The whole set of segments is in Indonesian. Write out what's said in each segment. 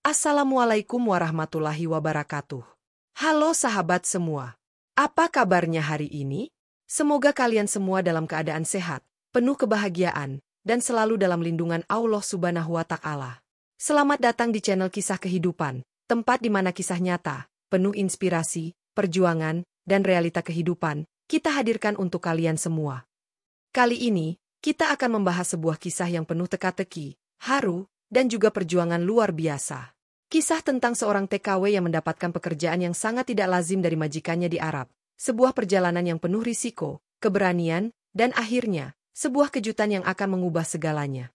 Assalamualaikum warahmatullahi wabarakatuh. Halo sahabat semua. Apa kabarnya hari ini? Semoga kalian semua dalam keadaan sehat, penuh kebahagiaan, dan selalu dalam lindungan Allah Subhanahu wa Ta'ala. Selamat datang di channel Kisah Kehidupan, tempat di mana kisah nyata, penuh inspirasi, perjuangan, dan realita kehidupan, kita hadirkan untuk kalian semua. Kali ini, kita akan membahas sebuah kisah yang penuh teka-teki, haru, dan juga perjuangan luar biasa. Kisah tentang seorang TKW yang mendapatkan pekerjaan yang sangat tidak lazim dari majikannya di Arab. Sebuah perjalanan yang penuh risiko, keberanian, dan akhirnya, sebuah kejutan yang akan mengubah segalanya.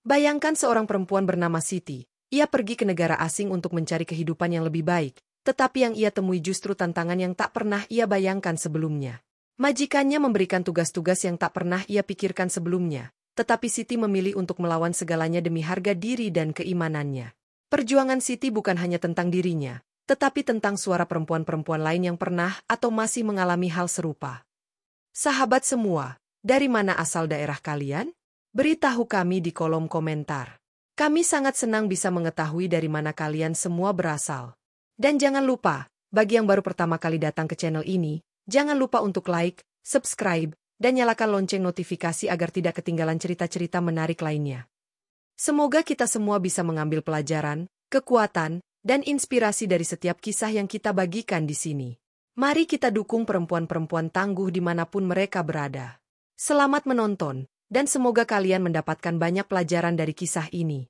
Bayangkan seorang perempuan bernama Siti. Ia pergi ke negara asing untuk mencari kehidupan yang lebih baik, tetapi yang ia temui justru tantangan yang tak pernah ia bayangkan sebelumnya. Majikannya memberikan tugas-tugas yang tak pernah ia pikirkan sebelumnya, tetapi Siti memilih untuk melawan segalanya demi harga diri dan keimanannya. Perjuangan Siti bukan hanya tentang dirinya, tetapi tentang suara perempuan-perempuan lain yang pernah atau masih mengalami hal serupa. Sahabat semua, dari mana asal daerah kalian? Beritahu kami di kolom komentar. Kami sangat senang bisa mengetahui dari mana kalian semua berasal. Dan jangan lupa, bagi yang baru pertama kali datang ke channel ini, jangan lupa untuk like, subscribe, dan nyalakan lonceng notifikasi agar tidak ketinggalan cerita-cerita menarik lainnya. Semoga kita semua bisa mengambil pelajaran, kekuatan, dan inspirasi dari setiap kisah yang kita bagikan di sini. Mari kita dukung perempuan-perempuan tangguh dimanapun mereka berada. Selamat menonton, dan semoga kalian mendapatkan banyak pelajaran dari kisah ini.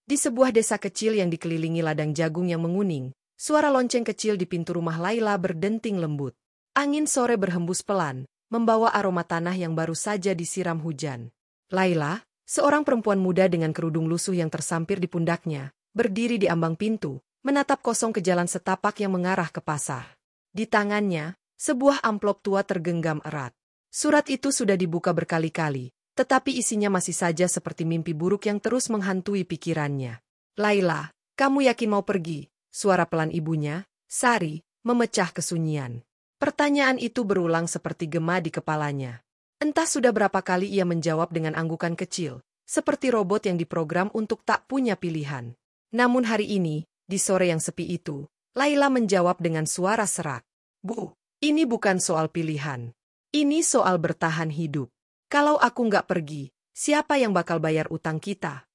Di sebuah desa kecil yang dikelilingi ladang jagung yang menguning, suara lonceng kecil di pintu rumah Laila berdenting lembut. Angin sore berhembus pelan, membawa aroma tanah yang baru saja disiram hujan. Laila, seorang perempuan muda dengan kerudung lusuh yang tersampir di pundaknya, berdiri di ambang pintu, menatap kosong ke jalan setapak yang mengarah ke pasar. Di tangannya, sebuah amplop tua tergenggam erat. Surat itu sudah dibuka berkali-kali, tetapi isinya masih saja seperti mimpi buruk yang terus menghantui pikirannya. Laila, kamu yakin mau pergi? Suara pelan ibunya, Sari, memecah kesunyian. Pertanyaan itu berulang seperti gema di kepalanya. Entah sudah berapa kali ia menjawab dengan anggukan kecil, seperti robot yang diprogram untuk tak punya pilihan. Namun hari ini, di sore yang sepi itu, Laila menjawab dengan suara serak. Bu, ini bukan soal pilihan. Ini soal bertahan hidup. Kalau aku nggak pergi, siapa yang bakal bayar utang kita?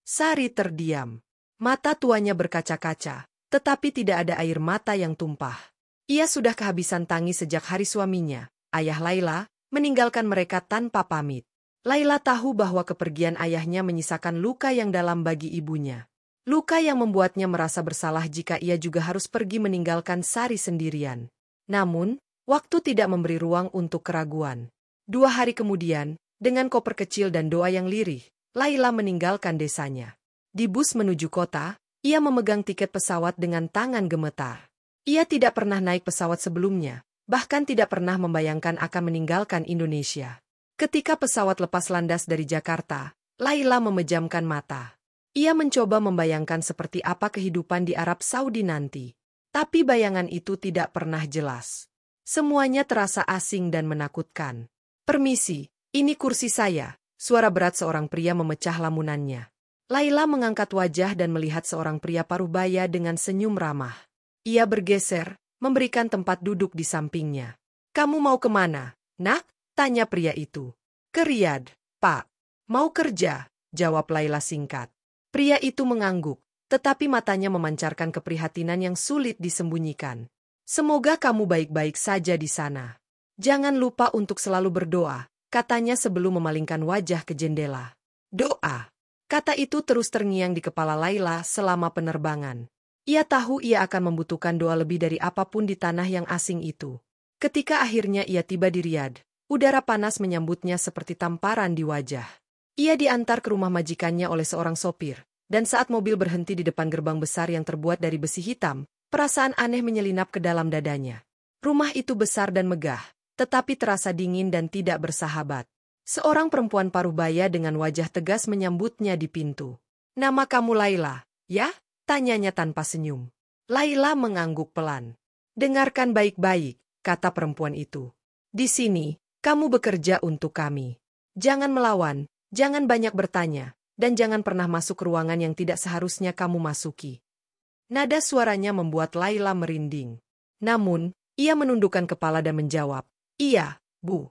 Sari terdiam. Mata tuanya berkaca-kaca, tetapi tidak ada air mata yang tumpah. Ia sudah kehabisan tangis sejak hari suaminya, ayah Laila, meninggalkan mereka tanpa pamit. Laila tahu bahwa kepergian ayahnya menyisakan luka yang dalam bagi ibunya. Luka yang membuatnya merasa bersalah jika ia juga harus pergi meninggalkan Sari sendirian. Namun, waktu tidak memberi ruang untuk keraguan. 2 hari kemudian, dengan koper kecil dan doa yang lirih, Laila meninggalkan desanya. Di bus menuju kota, ia memegang tiket pesawat dengan tangan gemetar. Ia tidak pernah naik pesawat sebelumnya, bahkan tidak pernah membayangkan akan meninggalkan Indonesia. Ketika pesawat lepas landas dari Jakarta, Laila memejamkan mata. Ia mencoba membayangkan seperti apa kehidupan di Arab Saudi nanti. Tapi bayangan itu tidak pernah jelas. Semuanya terasa asing dan menakutkan. Permisi, ini kursi saya, suara berat seorang pria memecah lamunannya. Laila mengangkat wajah dan melihat seorang pria paruh-baya dengan senyum ramah. Ia bergeser, memberikan tempat duduk di sampingnya. Kamu mau kemana, nak? Tanya pria itu. Ke Riyadh, Pak. Mau kerja, jawab Laila singkat. Pria itu mengangguk, tetapi matanya memancarkan keprihatinan yang sulit disembunyikan. Semoga kamu baik-baik saja di sana. Jangan lupa untuk selalu berdoa, katanya sebelum memalingkan wajah ke jendela. Doa. Kata itu terus terngiang di kepala Laila selama penerbangan. Ia tahu ia akan membutuhkan doa lebih dari apapun di tanah yang asing itu. Ketika akhirnya ia tiba di Riyadh, udara panas menyambutnya seperti tamparan di wajah. Ia diantar ke rumah majikannya oleh seorang sopir, dan saat mobil berhenti di depan gerbang besar yang terbuat dari besi hitam, perasaan aneh menyelinap ke dalam dadanya. Rumah itu besar dan megah, tetapi terasa dingin dan tidak bersahabat. Seorang perempuan paruh-baya dengan wajah tegas menyambutnya di pintu. Nama kamu Laila, ya? Tanyanya tanpa senyum. Laila mengangguk pelan. Dengarkan baik-baik, kata perempuan itu. Di sini, kamu bekerja untuk kami. Jangan melawan, jangan banyak bertanya, dan jangan pernah masuk ruangan yang tidak seharusnya kamu masuki. Nada suaranya membuat Laila merinding. Namun, ia menundukkan kepala dan menjawab, "Iya, Bu."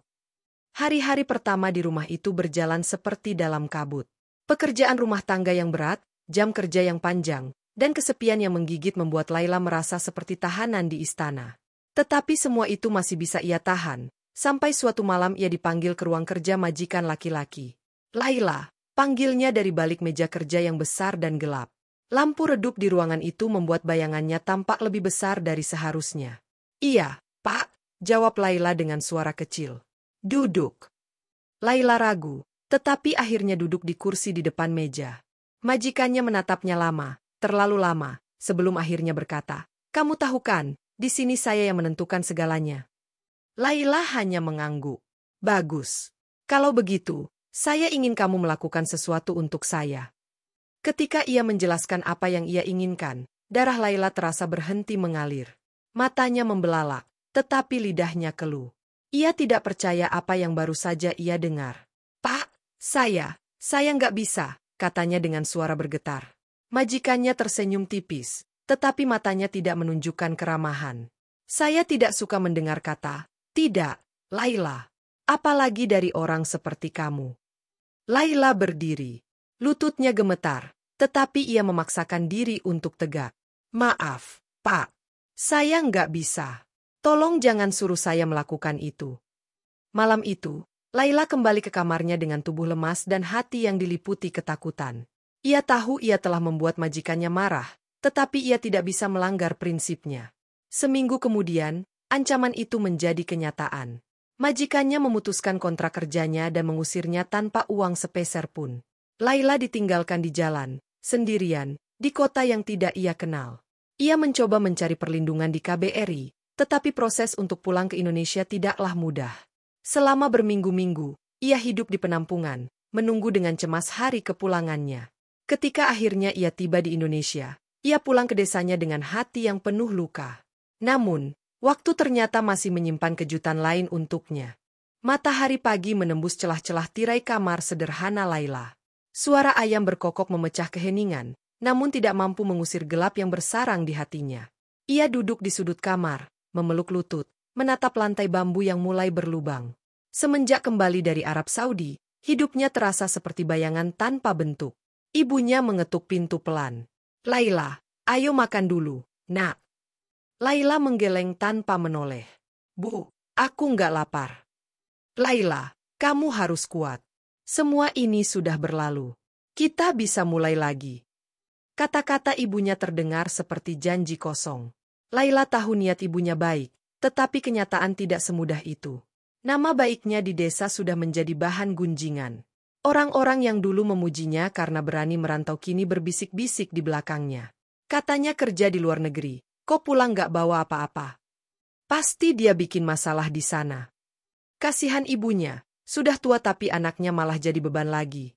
Hari-hari pertama di rumah itu berjalan seperti dalam kabut. Pekerjaan rumah tangga yang berat, jam kerja yang panjang, dan kesepian yang menggigit membuat Laila merasa seperti tahanan di istana. Tetapi semua itu masih bisa ia tahan, sampai suatu malam ia dipanggil ke ruang kerja majikan laki-laki. "Laila," panggilnya dari balik meja kerja yang besar dan gelap. Lampu redup di ruangan itu membuat bayangannya tampak lebih besar dari seharusnya. "Iya, Pak," jawab Laila dengan suara kecil. "Duduk." Laila ragu, tetapi akhirnya duduk di kursi di depan meja. Majikannya menatapnya lama, terlalu lama, sebelum akhirnya berkata, "Kamu tahu kan, di sini saya yang menentukan segalanya." Laila hanya mengangguk. "Bagus. Kalau begitu, saya ingin kamu melakukan sesuatu untuk saya." Ketika ia menjelaskan apa yang ia inginkan, darah Laila terasa berhenti mengalir. Matanya membelalak, tetapi lidahnya keluh. Ia tidak percaya apa yang baru saja ia dengar. "Pak, saya nggak bisa," katanya dengan suara bergetar. Majikannya tersenyum tipis, tetapi matanya tidak menunjukkan keramahan. "Saya tidak suka mendengar kata, 'tidak,' Laila. Apalagi dari orang seperti kamu." Laila berdiri. Lututnya gemetar, tetapi ia memaksakan diri untuk tegak. "Maaf, Pak. Saya nggak bisa. Tolong jangan suruh saya melakukan itu." Malam itu, Laila kembali ke kamarnya dengan tubuh lemas dan hati yang diliputi ketakutan. Ia tahu ia telah membuat majikannya marah, tetapi ia tidak bisa melanggar prinsipnya. Seminggu kemudian, ancaman itu menjadi kenyataan. Majikannya memutuskan kontrak kerjanya dan mengusirnya tanpa uang sepeser pun. Laila ditinggalkan di jalan, sendirian, di kota yang tidak ia kenal. Ia mencoba mencari perlindungan di KBRI, tetapi proses untuk pulang ke Indonesia tidaklah mudah. Selama berminggu-minggu, ia hidup di penampungan, menunggu dengan cemas hari kepulangannya. Ketika akhirnya ia tiba di Indonesia, ia pulang ke desanya dengan hati yang penuh luka. Namun, waktu ternyata masih menyimpan kejutan lain untuknya. Matahari pagi menembus celah-celah tirai kamar sederhana Laila. Suara ayam berkokok memecah keheningan, namun tidak mampu mengusir gelap yang bersarang di hatinya. Ia duduk di sudut kamar, memeluk lutut, menatap lantai bambu yang mulai berlubang. Semenjak kembali dari Arab Saudi, hidupnya terasa seperti bayangan tanpa bentuk. Ibunya mengetuk pintu pelan. "Laila, ayo makan dulu, Nak." Laila menggeleng tanpa menoleh. "Bu, aku nggak lapar." "Laila, kamu harus kuat. Semua ini sudah berlalu. Kita bisa mulai lagi." Kata-kata ibunya terdengar seperti janji kosong. Laila tahu niat ibunya baik, tetapi kenyataan tidak semudah itu. Nama baiknya di desa sudah menjadi bahan gunjingan. Orang-orang yang dulu memujinya karena berani merantau kini berbisik-bisik di belakangnya. Katanya kerja di luar negeri, kok pulang nggak bawa apa-apa? Pasti dia bikin masalah di sana. Kasihan ibunya. Sudah tua tapi anaknya malah jadi beban lagi.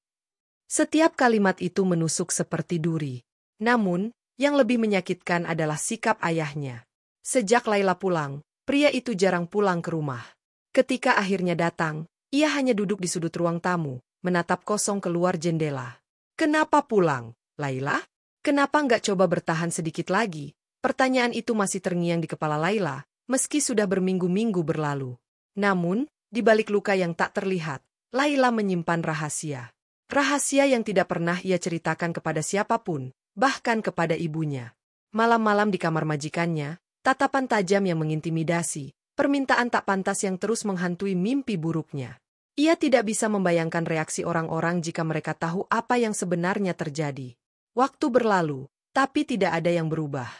Setiap kalimat itu menusuk seperti duri. Namun, yang lebih menyakitkan adalah sikap ayahnya. Sejak Laila pulang, pria itu jarang pulang ke rumah. Ketika akhirnya datang, ia hanya duduk di sudut ruang tamu, menatap kosong keluar jendela. "Kenapa pulang, Laila? Kenapa nggak coba bertahan sedikit lagi?" Pertanyaan itu masih terngiang di kepala Laila, meski sudah berminggu-minggu berlalu. Namun, di balik luka yang tak terlihat, Laila menyimpan rahasia. Rahasia yang tidak pernah ia ceritakan kepada siapapun, bahkan kepada ibunya. Malam-malam di kamar majikannya, tatapan tajam yang mengintimidasi, permintaan tak pantas yang terus menghantui mimpi buruknya. Ia tidak bisa membayangkan reaksi orang-orang jika mereka tahu apa yang sebenarnya terjadi. Waktu berlalu, tapi tidak ada yang berubah.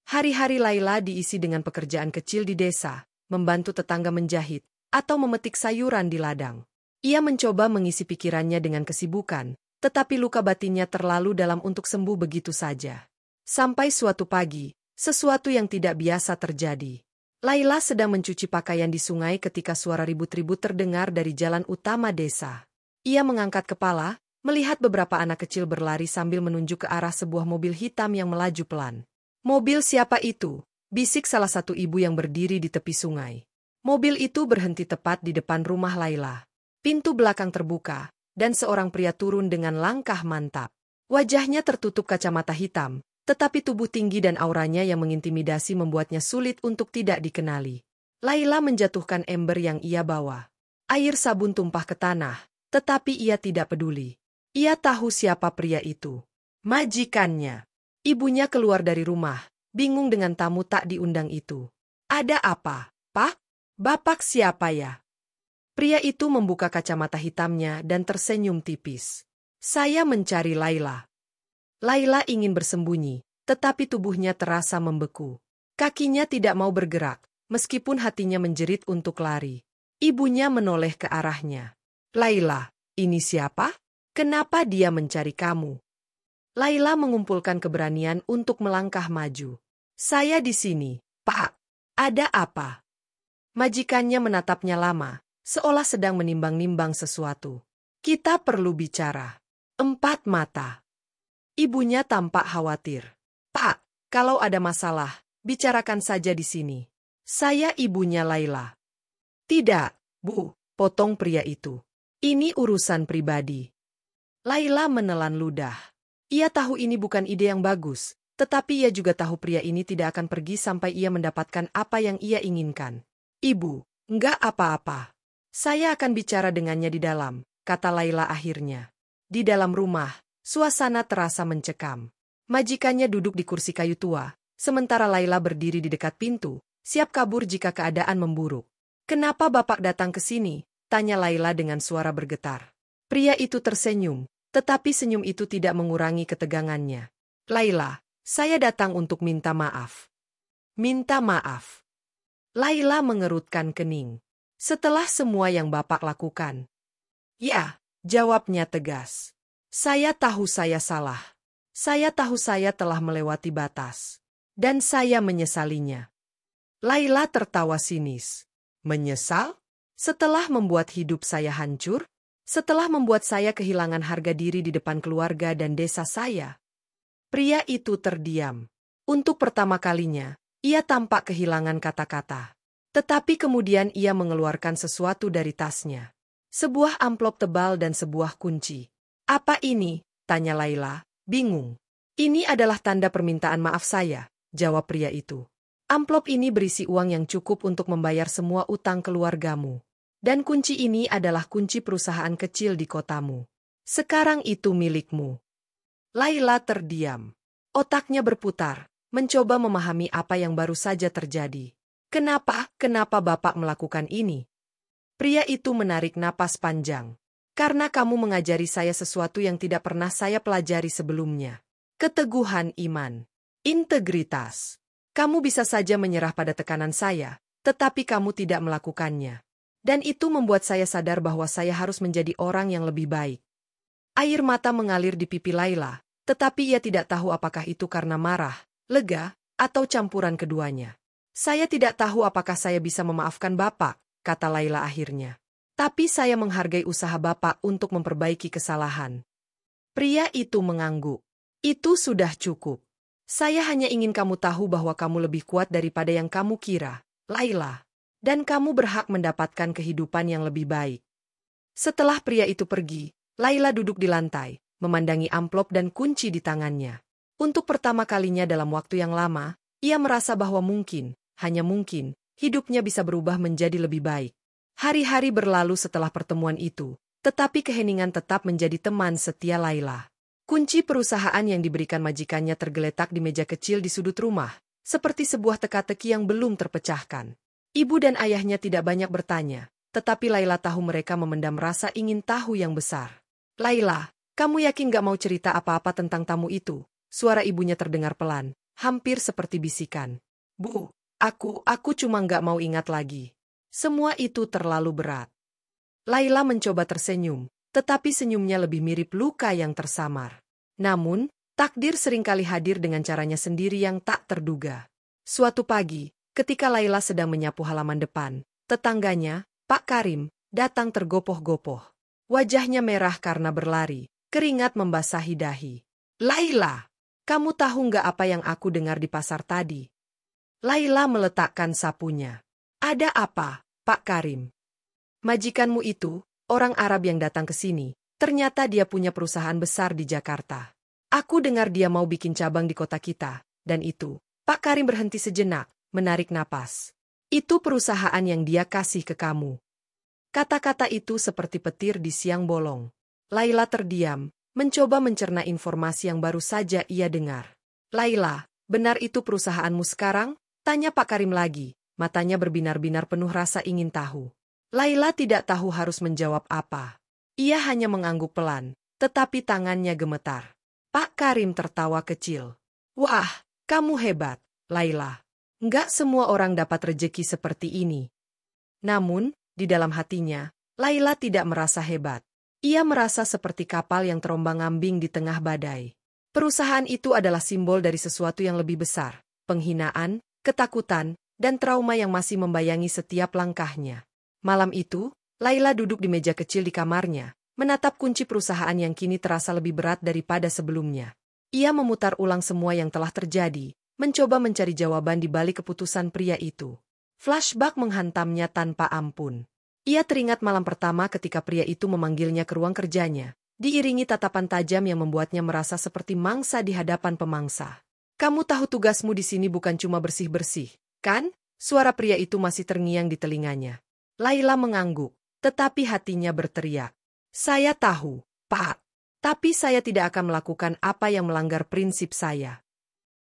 Hari-hari Laila diisi dengan pekerjaan kecil di desa, membantu tetangga menjahit, atau memetik sayuran di ladang. Ia mencoba mengisi pikirannya dengan kesibukan, tetapi luka batinnya terlalu dalam untuk sembuh begitu saja. Sampai suatu pagi, sesuatu yang tidak biasa terjadi. Laila sedang mencuci pakaian di sungai ketika suara ribut-ribut terdengar dari jalan utama desa. Ia mengangkat kepala, melihat beberapa anak kecil berlari sambil menunjuk ke arah sebuah mobil hitam yang melaju pelan. "Mobil siapa itu?" bisik salah satu ibu yang berdiri di tepi sungai. Mobil itu berhenti tepat di depan rumah Laila. Pintu belakang terbuka, dan seorang pria turun dengan langkah mantap. Wajahnya tertutup kacamata hitam, tetapi tubuh tinggi dan auranya yang mengintimidasi membuatnya sulit untuk tidak dikenali. Laila menjatuhkan ember yang ia bawa. Air sabun tumpah ke tanah, tetapi ia tidak peduli. Ia tahu siapa pria itu. Majikannya. Ibunya keluar dari rumah, bingung dengan tamu tak diundang itu. Ada apa, Pak? Bapak siapa ya? Pria itu membuka kacamata hitamnya dan tersenyum tipis. Saya mencari Laila. Laila ingin bersembunyi, tetapi tubuhnya terasa membeku. Kakinya tidak mau bergerak, meskipun hatinya menjerit untuk lari. Ibunya menoleh ke arahnya. Laila, ini siapa? Kenapa dia mencari kamu? Laila mengumpulkan keberanian untuk melangkah maju. Saya di sini, Pak. Ada apa? Majikannya menatapnya lama, seolah sedang menimbang-nimbang sesuatu. Kita perlu bicara. 4 mata. Ibunya tampak khawatir. Pak, kalau ada masalah, bicarakan saja di sini. Saya ibunya Laila. Tidak, Bu, potong pria itu. Ini urusan pribadi. Laila menelan ludah. Ia tahu ini bukan ide yang bagus, tetapi ia juga tahu pria ini tidak akan pergi sampai ia mendapatkan apa yang ia inginkan. Ibu, enggak apa-apa. Saya akan bicara dengannya di dalam, kata Laila akhirnya. Di dalam rumah, suasana terasa mencekam. Majikannya duduk di kursi kayu tua, sementara Laila berdiri di dekat pintu, siap kabur jika keadaan memburuk. Kenapa Bapak datang ke sini? Tanya Laila dengan suara bergetar. Pria itu tersenyum, tetapi senyum itu tidak mengurangi ketegangannya. Laila, saya datang untuk minta maaf. Minta maaf. Laila mengerutkan kening. Setelah semua yang Bapak lakukan. Ya, jawabnya tegas. Saya tahu saya salah. Saya tahu saya telah melewati batas. Dan saya menyesalinya. Laila tertawa sinis. Menyesal? Setelah membuat hidup saya hancur? Setelah membuat saya kehilangan harga diri di depan keluarga dan desa saya? Pria itu terdiam. Untuk pertama kalinya, ia tampak kehilangan kata-kata. Tetapi kemudian ia mengeluarkan sesuatu dari tasnya. Sebuah amplop tebal dan sebuah kunci. Apa ini? Tanya Laila, bingung. Ini adalah tanda permintaan maaf saya, jawab pria itu. Amplop ini berisi uang yang cukup untuk membayar semua utang keluargamu. Dan kunci ini adalah kunci perusahaan kecil di kotamu. Sekarang itu milikmu. Laila terdiam. Otaknya berputar, mencoba memahami apa yang baru saja terjadi. Kenapa Bapak melakukan ini? Pria itu menarik napas panjang. Karena kamu mengajari saya sesuatu yang tidak pernah saya pelajari sebelumnya. Keteguhan iman. Integritas. Kamu bisa saja menyerah pada tekanan saya, tetapi kamu tidak melakukannya. Dan itu membuat saya sadar bahwa saya harus menjadi orang yang lebih baik. Air mata mengalir di pipi Laila, tetapi ia tidak tahu apakah itu karena marah, lega, atau campuran keduanya. Saya tidak tahu apakah saya bisa memaafkan Bapak, kata Laila akhirnya. Tapi saya menghargai usaha Bapak untuk memperbaiki kesalahan. Pria itu mengangguk. Itu sudah cukup. Saya hanya ingin kamu tahu bahwa kamu lebih kuat daripada yang kamu kira, Laila. Dan kamu berhak mendapatkan kehidupan yang lebih baik. Setelah pria itu pergi, Laila duduk di lantai, memandangi amplop dan kunci di tangannya. Untuk pertama kalinya dalam waktu yang lama, ia merasa bahwa mungkin, hanya mungkin, hidupnya bisa berubah menjadi lebih baik. Hari-hari berlalu setelah pertemuan itu, tetapi keheningan tetap menjadi teman setia Laila. Kunci perusahaan yang diberikan majikannya tergeletak di meja kecil di sudut rumah, seperti sebuah teka-teki yang belum terpecahkan. Ibu dan ayahnya tidak banyak bertanya, tetapi Laila tahu mereka memendam rasa ingin tahu yang besar. Laila, kamu yakin gak mau cerita apa-apa tentang tamu itu? Suara ibunya terdengar pelan, hampir seperti bisikan. Bu, aku cuma gak mau ingat lagi. Semua itu terlalu berat. Laila mencoba tersenyum, tetapi senyumnya lebih mirip luka yang tersamar. Namun, takdir seringkali hadir dengan caranya sendiri yang tak terduga. Suatu pagi, ketika Laila sedang menyapu halaman depan, tetangganya, Pak Karim, datang tergopoh-gopoh. Wajahnya merah karena berlari, keringat membasahi dahi. Laila, kamu tahu nggak apa yang aku dengar di pasar tadi? Laila meletakkan sapunya. Ada apa, Pak Karim? Majikanmu itu, orang Arab yang datang ke sini, Ternyata dia punya perusahaan besar di Jakarta. Aku dengar dia mau bikin cabang di kota kita, dan itu, Pak Karim berhenti sejenak, menarik napas. Itu perusahaan yang dia kasih ke kamu. Kata-kata itu seperti petir di siang bolong. Laila terdiam, mencoba mencerna informasi yang baru saja ia dengar. Laila, benar itu perusahaanmu sekarang? Tanya Pak Karim lagi, matanya berbinar-binar penuh rasa ingin tahu. Laila tidak tahu harus menjawab apa. Ia hanya mengangguk pelan, tetapi tangannya gemetar. Pak Karim tertawa kecil. Wah, kamu hebat, Laila. Enggak semua orang dapat rejeki seperti ini. Namun, di dalam hatinya, Laila tidak merasa hebat. Ia merasa seperti kapal yang terombang-ambing di tengah badai. Perusahaan itu adalah simbol dari sesuatu yang lebih besar, penghinaan, ketakutan, dan trauma yang masih membayangi setiap langkahnya. Malam itu, Laila duduk di meja kecil di kamarnya, menatap kunci perusahaan yang kini terasa lebih berat daripada sebelumnya. Ia memutar ulang semua yang telah terjadi, mencoba mencari jawaban di balik keputusan pria itu. Flashback menghantamnya tanpa ampun. Ia teringat malam pertama ketika pria itu memanggilnya ke ruang kerjanya, diiringi tatapan tajam yang membuatnya merasa seperti mangsa di hadapan pemangsa. Kamu tahu tugasmu di sini bukan cuma bersih-bersih, kan? Suara pria itu masih terngiang di telinganya. Laila mengangguk, tetapi hatinya berteriak. Saya tahu, Pak. Tapi saya tidak akan melakukan apa yang melanggar prinsip saya.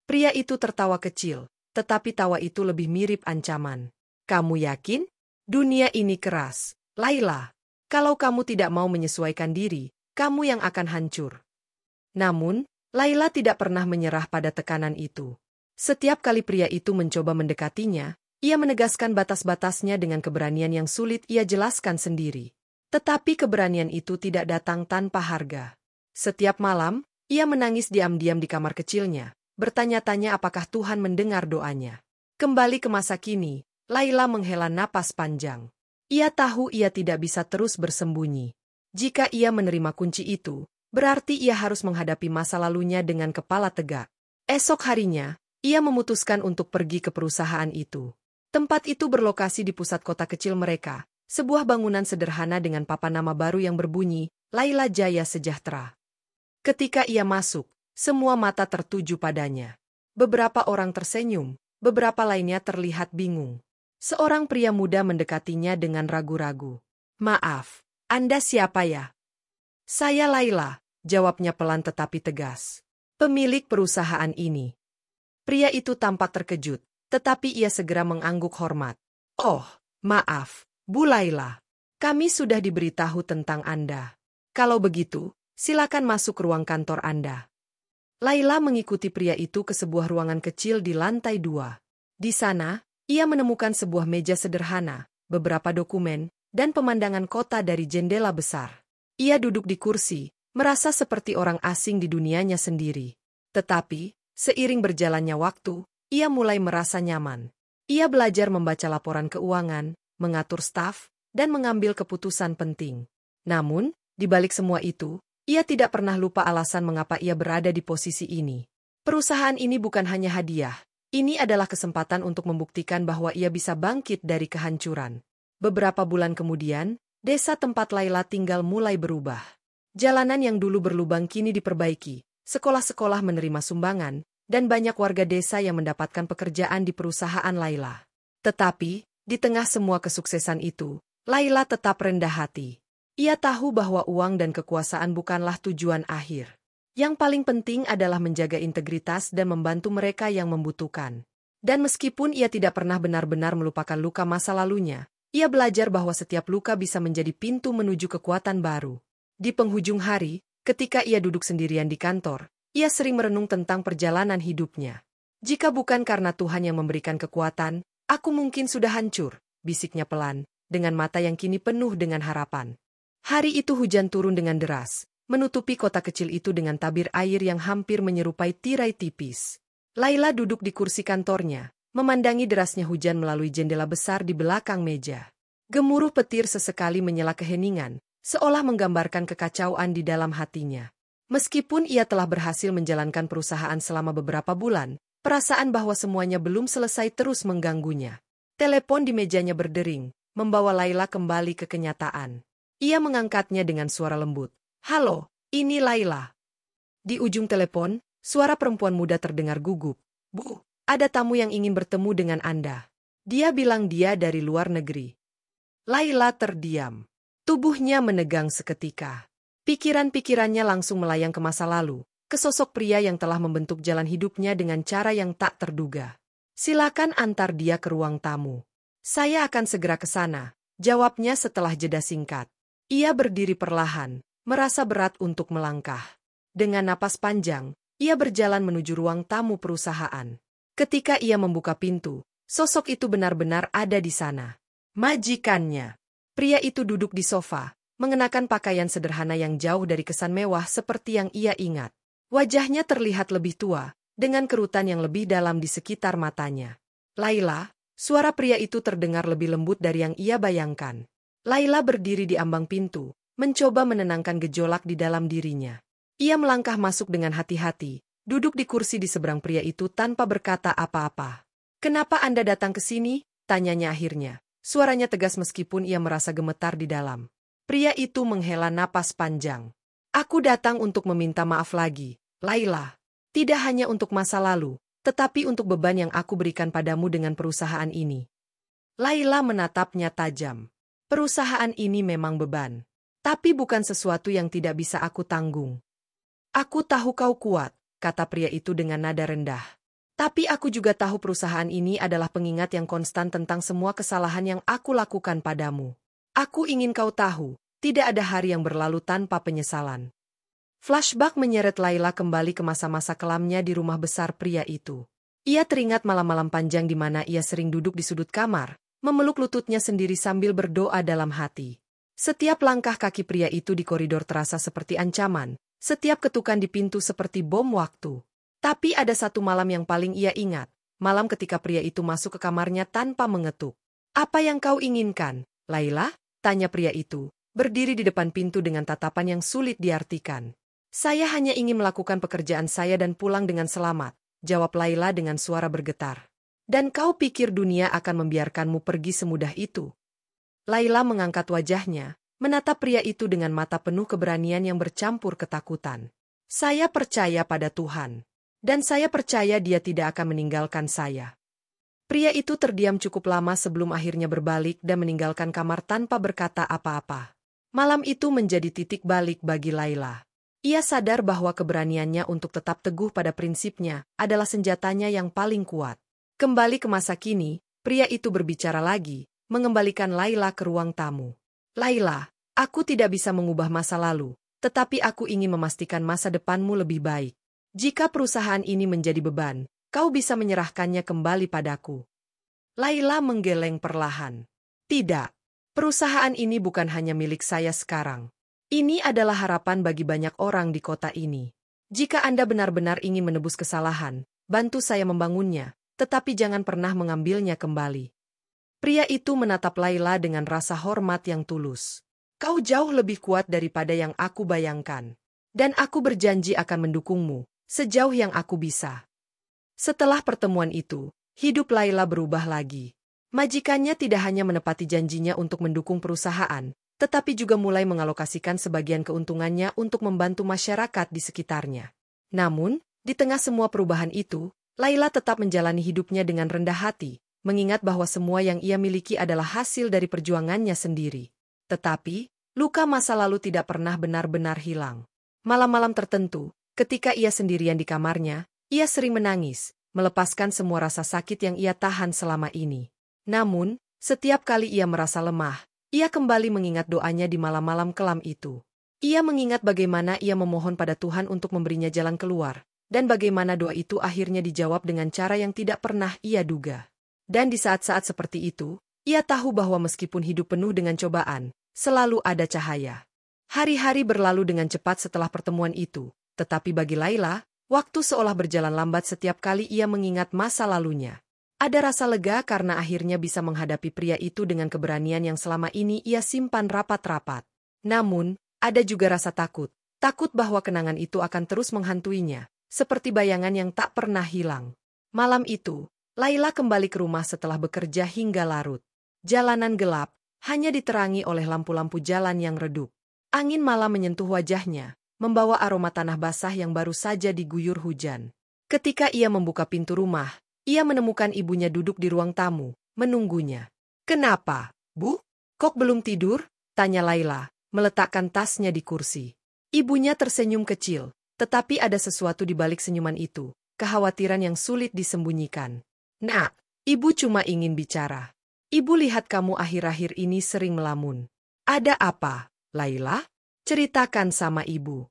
Pria itu tertawa kecil, tetapi tawa itu lebih mirip ancaman. Kamu yakin? Dunia ini keras, Laila. Kalau kamu tidak mau menyesuaikan diri, kamu yang akan hancur. Namun, Laila tidak pernah menyerah pada tekanan itu. Setiap kali pria itu mencoba mendekatinya, ia menegaskan batas-batasnya dengan keberanian yang sulit ia jelaskan sendiri. Tetapi keberanian itu tidak datang tanpa harga. Setiap malam, ia menangis diam-diam di kamar kecilnya, bertanya-tanya apakah Tuhan mendengar doanya. Kembali ke masa kini, Laila menghela napas panjang. Ia tahu ia tidak bisa terus bersembunyi. Jika ia menerima kunci itu, berarti ia harus menghadapi masa lalunya dengan kepala tegak. Esok harinya, ia memutuskan untuk pergi ke perusahaan itu. Tempat itu berlokasi di pusat kota kecil mereka, sebuah bangunan sederhana dengan papan nama baru yang berbunyi, Laila Jaya Sejahtera. Ketika ia masuk, semua mata tertuju padanya. Beberapa orang tersenyum, beberapa lainnya terlihat bingung. Seorang pria muda mendekatinya dengan ragu-ragu. Maaf, Anda siapa ya? Saya Laila, jawabnya pelan tetapi tegas. Pemilik perusahaan ini. Pria itu tampak terkejut, tetapi ia segera mengangguk hormat. Oh, maaf, Bu Laila. Kami sudah diberitahu tentang Anda. Kalau begitu, silakan masuk ke ruang kantor Anda. Laila mengikuti pria itu ke sebuah ruangan kecil di lantai 2. Di sana, ia menemukan sebuah meja sederhana, beberapa dokumen, dan pemandangan kota dari jendela besar. Ia duduk di kursi, merasa seperti orang asing di dunianya sendiri. Tetapi, seiring berjalannya waktu, ia mulai merasa nyaman. Ia belajar membaca laporan keuangan, mengatur staf, dan mengambil keputusan penting. Namun, di balik semua itu, ia tidak pernah lupa alasan mengapa ia berada di posisi ini. Perusahaan ini bukan hanya hadiah, ini adalah kesempatan untuk membuktikan bahwa ia bisa bangkit dari kehancuran. Beberapa bulan kemudian, desa tempat Laila tinggal mulai berubah. Jalanan yang dulu berlubang kini diperbaiki, sekolah-sekolah menerima sumbangan, dan banyak warga desa yang mendapatkan pekerjaan di perusahaan Laila. Tetapi, di tengah semua kesuksesan itu, Laila tetap rendah hati. Ia tahu bahwa uang dan kekuasaan bukanlah tujuan akhir. Yang paling penting adalah menjaga integritas dan membantu mereka yang membutuhkan. Dan meskipun ia tidak pernah benar-benar melupakan luka masa lalunya, ia belajar bahwa setiap luka bisa menjadi pintu menuju kekuatan baru. Di penghujung hari, ketika ia duduk sendirian di kantor, ia sering merenung tentang perjalanan hidupnya. Jika bukan karena Tuhan yang memberikan kekuatan, aku mungkin sudah hancur, bisiknya pelan, dengan mata yang kini penuh dengan harapan. Hari itu hujan turun dengan deras, menutupi kota kecil itu dengan tabir air yang hampir menyerupai tirai tipis. Laila duduk di kursi kantornya, memandangi derasnya hujan melalui jendela besar di belakang meja. Gemuruh petir sesekali menyela keheningan, seolah menggambarkan kekacauan di dalam hatinya. Meskipun ia telah berhasil menjalankan perusahaan selama beberapa bulan, perasaan bahwa semuanya belum selesai terus mengganggunya. Telepon di mejanya berdering, membawa Laila kembali ke kenyataan. Ia mengangkatnya dengan suara lembut. Halo, ini Laila. Di ujung telepon, suara perempuan muda terdengar gugup. Bu, ada tamu yang ingin bertemu dengan Anda. Dia bilang dia dari luar negeri. Laila terdiam. Tubuhnya menegang seketika. Pikiran-pikirannya langsung melayang ke masa lalu, ke sosok pria yang telah membentuk jalan hidupnya dengan cara yang tak terduga. Silakan antar dia ke ruang tamu. Saya akan segera ke sana, jawabnya setelah jeda singkat. Ia berdiri perlahan, merasa berat untuk melangkah. Dengan napas panjang, ia berjalan menuju ruang tamu perusahaan. Ketika ia membuka pintu, sosok itu benar-benar ada di sana. Majikannya. Pria itu duduk di sofa, mengenakan pakaian sederhana yang jauh dari kesan mewah seperti yang ia ingat. Wajahnya terlihat lebih tua, dengan kerutan yang lebih dalam di sekitar matanya. Laila, suara pria itu terdengar lebih lembut dari yang ia bayangkan. Laila berdiri di ambang pintu, mencoba menenangkan gejolak di dalam dirinya. Ia melangkah masuk dengan hati-hati, duduk di kursi di seberang pria itu tanpa berkata apa-apa. "Kenapa Anda datang ke sini?" tanyanya akhirnya. Suaranya tegas meskipun ia merasa gemetar di dalam. Pria itu menghela napas panjang. "Aku datang untuk meminta maaf lagi, Laila. Tidak hanya untuk masa lalu, tetapi untuk beban yang aku berikan padamu dengan perusahaan ini." Laila menatapnya tajam. "Perusahaan ini memang beban. Tapi bukan sesuatu yang tidak bisa aku tanggung." "Aku tahu kau kuat," kata pria itu dengan nada rendah. "Tapi aku juga tahu perusahaan ini adalah pengingat yang konstan tentang semua kesalahan yang aku lakukan padamu. Aku ingin kau tahu, tidak ada hari yang berlalu tanpa penyesalan." Flashback menyeret Laila kembali ke masa-masa kelamnya di rumah besar pria itu. Ia teringat malam-malam panjang di mana ia sering duduk di sudut kamar, memeluk lututnya sendiri sambil berdoa dalam hati. Setiap langkah kaki pria itu di koridor terasa seperti ancaman, setiap ketukan di pintu seperti bom waktu. Tapi ada satu malam yang paling ia ingat, malam ketika pria itu masuk ke kamarnya tanpa mengetuk. "Apa yang kau inginkan, Laila?" tanya pria itu, berdiri di depan pintu dengan tatapan yang sulit diartikan. "Saya hanya ingin melakukan pekerjaan saya dan pulang dengan selamat," jawab Laila dengan suara bergetar. "Dan kau pikir dunia akan membiarkanmu pergi semudah itu?" Laila mengangkat wajahnya, menatap pria itu dengan mata penuh keberanian yang bercampur ketakutan. "Saya percaya pada Tuhan. Dan saya percaya Dia tidak akan meninggalkan saya." Pria itu terdiam cukup lama sebelum akhirnya berbalik dan meninggalkan kamar tanpa berkata apa-apa. Malam itu menjadi titik balik bagi Laila. Ia sadar bahwa keberaniannya untuk tetap teguh pada prinsipnya adalah senjatanya yang paling kuat. Kembali ke masa kini, pria itu berbicara lagi, mengembalikan Laila ke ruang tamu. "Laila, aku tidak bisa mengubah masa lalu, tetapi aku ingin memastikan masa depanmu lebih baik. Jika perusahaan ini menjadi beban, kau bisa menyerahkannya kembali padaku." Laila menggeleng perlahan. "Tidak. Perusahaan ini bukan hanya milik saya sekarang. Ini adalah harapan bagi banyak orang di kota ini. Jika Anda benar-benar ingin menebus kesalahan, bantu saya membangunnya, tetapi jangan pernah mengambilnya kembali." Pria itu menatap Laila dengan rasa hormat yang tulus. "Kau jauh lebih kuat daripada yang aku bayangkan. Dan aku berjanji akan mendukungmu sejauh yang aku bisa." Setelah pertemuan itu, hidup Laila berubah lagi. Majikannya tidak hanya menepati janjinya untuk mendukung perusahaan, tetapi juga mulai mengalokasikan sebagian keuntungannya untuk membantu masyarakat di sekitarnya. Namun, di tengah semua perubahan itu, Laila tetap menjalani hidupnya dengan rendah hati, mengingat bahwa semua yang ia miliki adalah hasil dari perjuangannya sendiri. Tetapi, luka masa lalu tidak pernah benar-benar hilang. Malam-malam tertentu, ketika ia sendirian di kamarnya, ia sering menangis, melepaskan semua rasa sakit yang ia tahan selama ini. Namun, setiap kali ia merasa lemah, ia kembali mengingat doanya di malam-malam kelam itu. Ia mengingat bagaimana ia memohon pada Tuhan untuk memberinya jalan keluar, dan bagaimana doa itu akhirnya dijawab dengan cara yang tidak pernah ia duga. Dan di saat-saat seperti itu, ia tahu bahwa meskipun hidup penuh dengan cobaan, selalu ada cahaya. Hari-hari berlalu dengan cepat setelah pertemuan itu, tetapi bagi Laila, waktu seolah berjalan lambat setiap kali ia mengingat masa lalunya. Ada rasa lega karena akhirnya bisa menghadapi pria itu dengan keberanian yang selama ini ia simpan rapat-rapat. Namun, ada juga rasa takut bahwa kenangan itu akan terus menghantuinya, seperti bayangan yang tak pernah hilang. Malam itu, Laila kembali ke rumah setelah bekerja hingga larut. Jalanan gelap, hanya diterangi oleh lampu-lampu jalan yang redup. Angin malam menyentuh wajahnya, membawa aroma tanah basah yang baru saja diguyur hujan. Ketika ia membuka pintu rumah, ia menemukan ibunya duduk di ruang tamu, menunggunya. "Kenapa, Bu? Kok belum tidur?" tanya Laila, meletakkan tasnya di kursi. Ibunya tersenyum kecil, tetapi ada sesuatu di balik senyuman itu, kekhawatiran yang sulit disembunyikan. "Nak, Ibu cuma ingin bicara. Ibu lihat kamu akhir-akhir ini sering melamun. Ada apa, Laila? Ceritakan sama Ibu."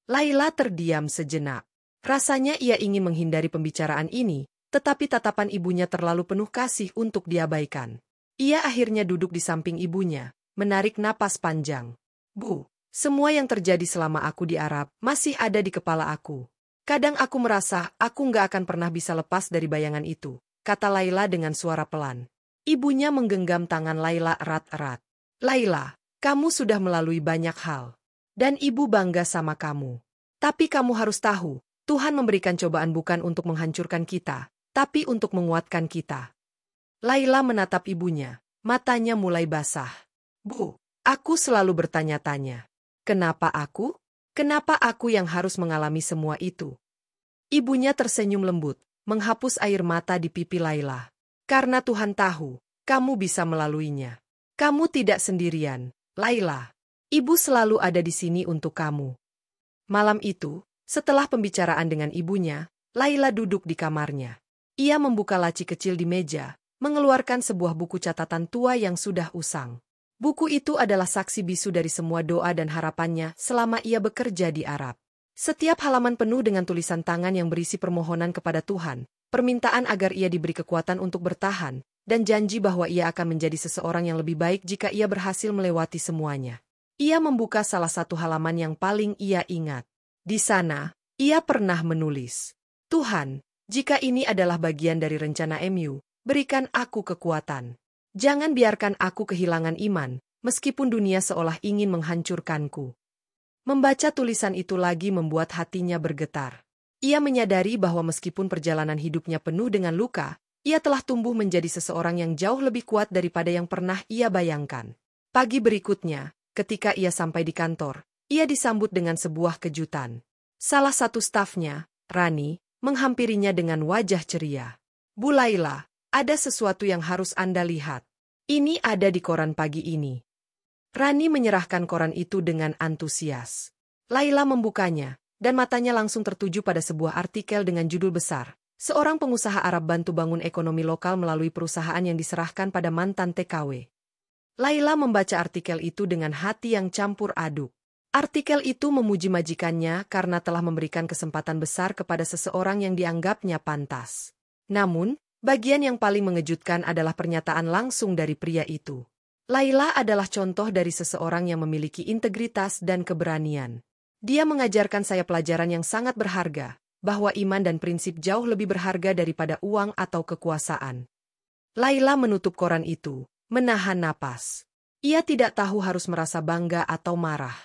Laila terdiam sejenak. Rasanya ia ingin menghindari pembicaraan ini, tetapi tatapan ibunya terlalu penuh kasih untuk diabaikan. Ia akhirnya duduk di samping ibunya, menarik napas panjang. "Bu, semua yang terjadi selama aku di Arab masih ada di kepala aku. Kadang aku merasa aku nggak akan pernah bisa lepas dari bayangan itu," kata Laila dengan suara pelan. Ibunya menggenggam tangan Laila erat-erat. "Laila, kamu sudah melalui banyak hal. Dan ibu bangga sama kamu. Tapi kamu harus tahu, Tuhan memberikan cobaan bukan untuk menghancurkan kita, tapi untuk menguatkan kita." Laila menatap ibunya, matanya mulai basah. "Bu, aku selalu bertanya-tanya. Kenapa aku? Kenapa aku yang harus mengalami semua itu?" Ibunya tersenyum lembut, menghapus air mata di pipi Laila. "Karena Tuhan tahu, kamu bisa melaluinya. Kamu tidak sendirian, Laila. Ibu selalu ada di sini untuk kamu." Malam itu, setelah pembicaraan dengan ibunya, Laila duduk di kamarnya. Ia membuka laci kecil di meja, mengeluarkan sebuah buku catatan tua yang sudah usang. Buku itu adalah saksi bisu dari semua doa dan harapannya selama ia bekerja di Arab. Setiap halaman penuh dengan tulisan tangan yang berisi permohonan kepada Tuhan, permintaan agar ia diberi kekuatan untuk bertahan, dan janji bahwa ia akan menjadi seseorang yang lebih baik jika ia berhasil melewati semuanya. Ia membuka salah satu halaman yang paling ia ingat. Di sana, ia pernah menulis, "Tuhan, jika ini adalah bagian dari rencana MU, berikan aku kekuatan. Jangan biarkan aku kehilangan iman, meskipun dunia seolah ingin menghancurkanku." Membaca tulisan itu lagi membuat hatinya bergetar. Ia menyadari bahwa meskipun perjalanan hidupnya penuh dengan luka, ia telah tumbuh menjadi seseorang yang jauh lebih kuat daripada yang pernah ia bayangkan. Pagi berikutnya, ketika ia sampai di kantor, ia disambut dengan sebuah kejutan. Salah satu stafnya, Rani, menghampirinya dengan wajah ceria. "Bu Laila, ada sesuatu yang harus Anda lihat. Ini ada di koran pagi ini." Rani menyerahkan koran itu dengan antusias. Laila membukanya, dan matanya langsung tertuju pada sebuah artikel dengan judul besar, "Seorang pengusaha Arab bantu bangun ekonomi lokal melalui perusahaan yang diserahkan pada mantan TKW." Laila membaca artikel itu dengan hati yang campur aduk. Artikel itu memuji majikannya karena telah memberikan kesempatan besar kepada seseorang yang dianggapnya pantas. Namun, bagian yang paling mengejutkan adalah pernyataan langsung dari pria itu. Laila adalah contoh dari seseorang yang memiliki integritas dan keberanian. Dia mengajarkan saya pelajaran yang sangat berharga, bahwa iman dan prinsip jauh lebih berharga daripada uang atau kekuasaan. Laila menutup koran itu, menahan napas. Ia tidak tahu harus merasa bangga atau marah.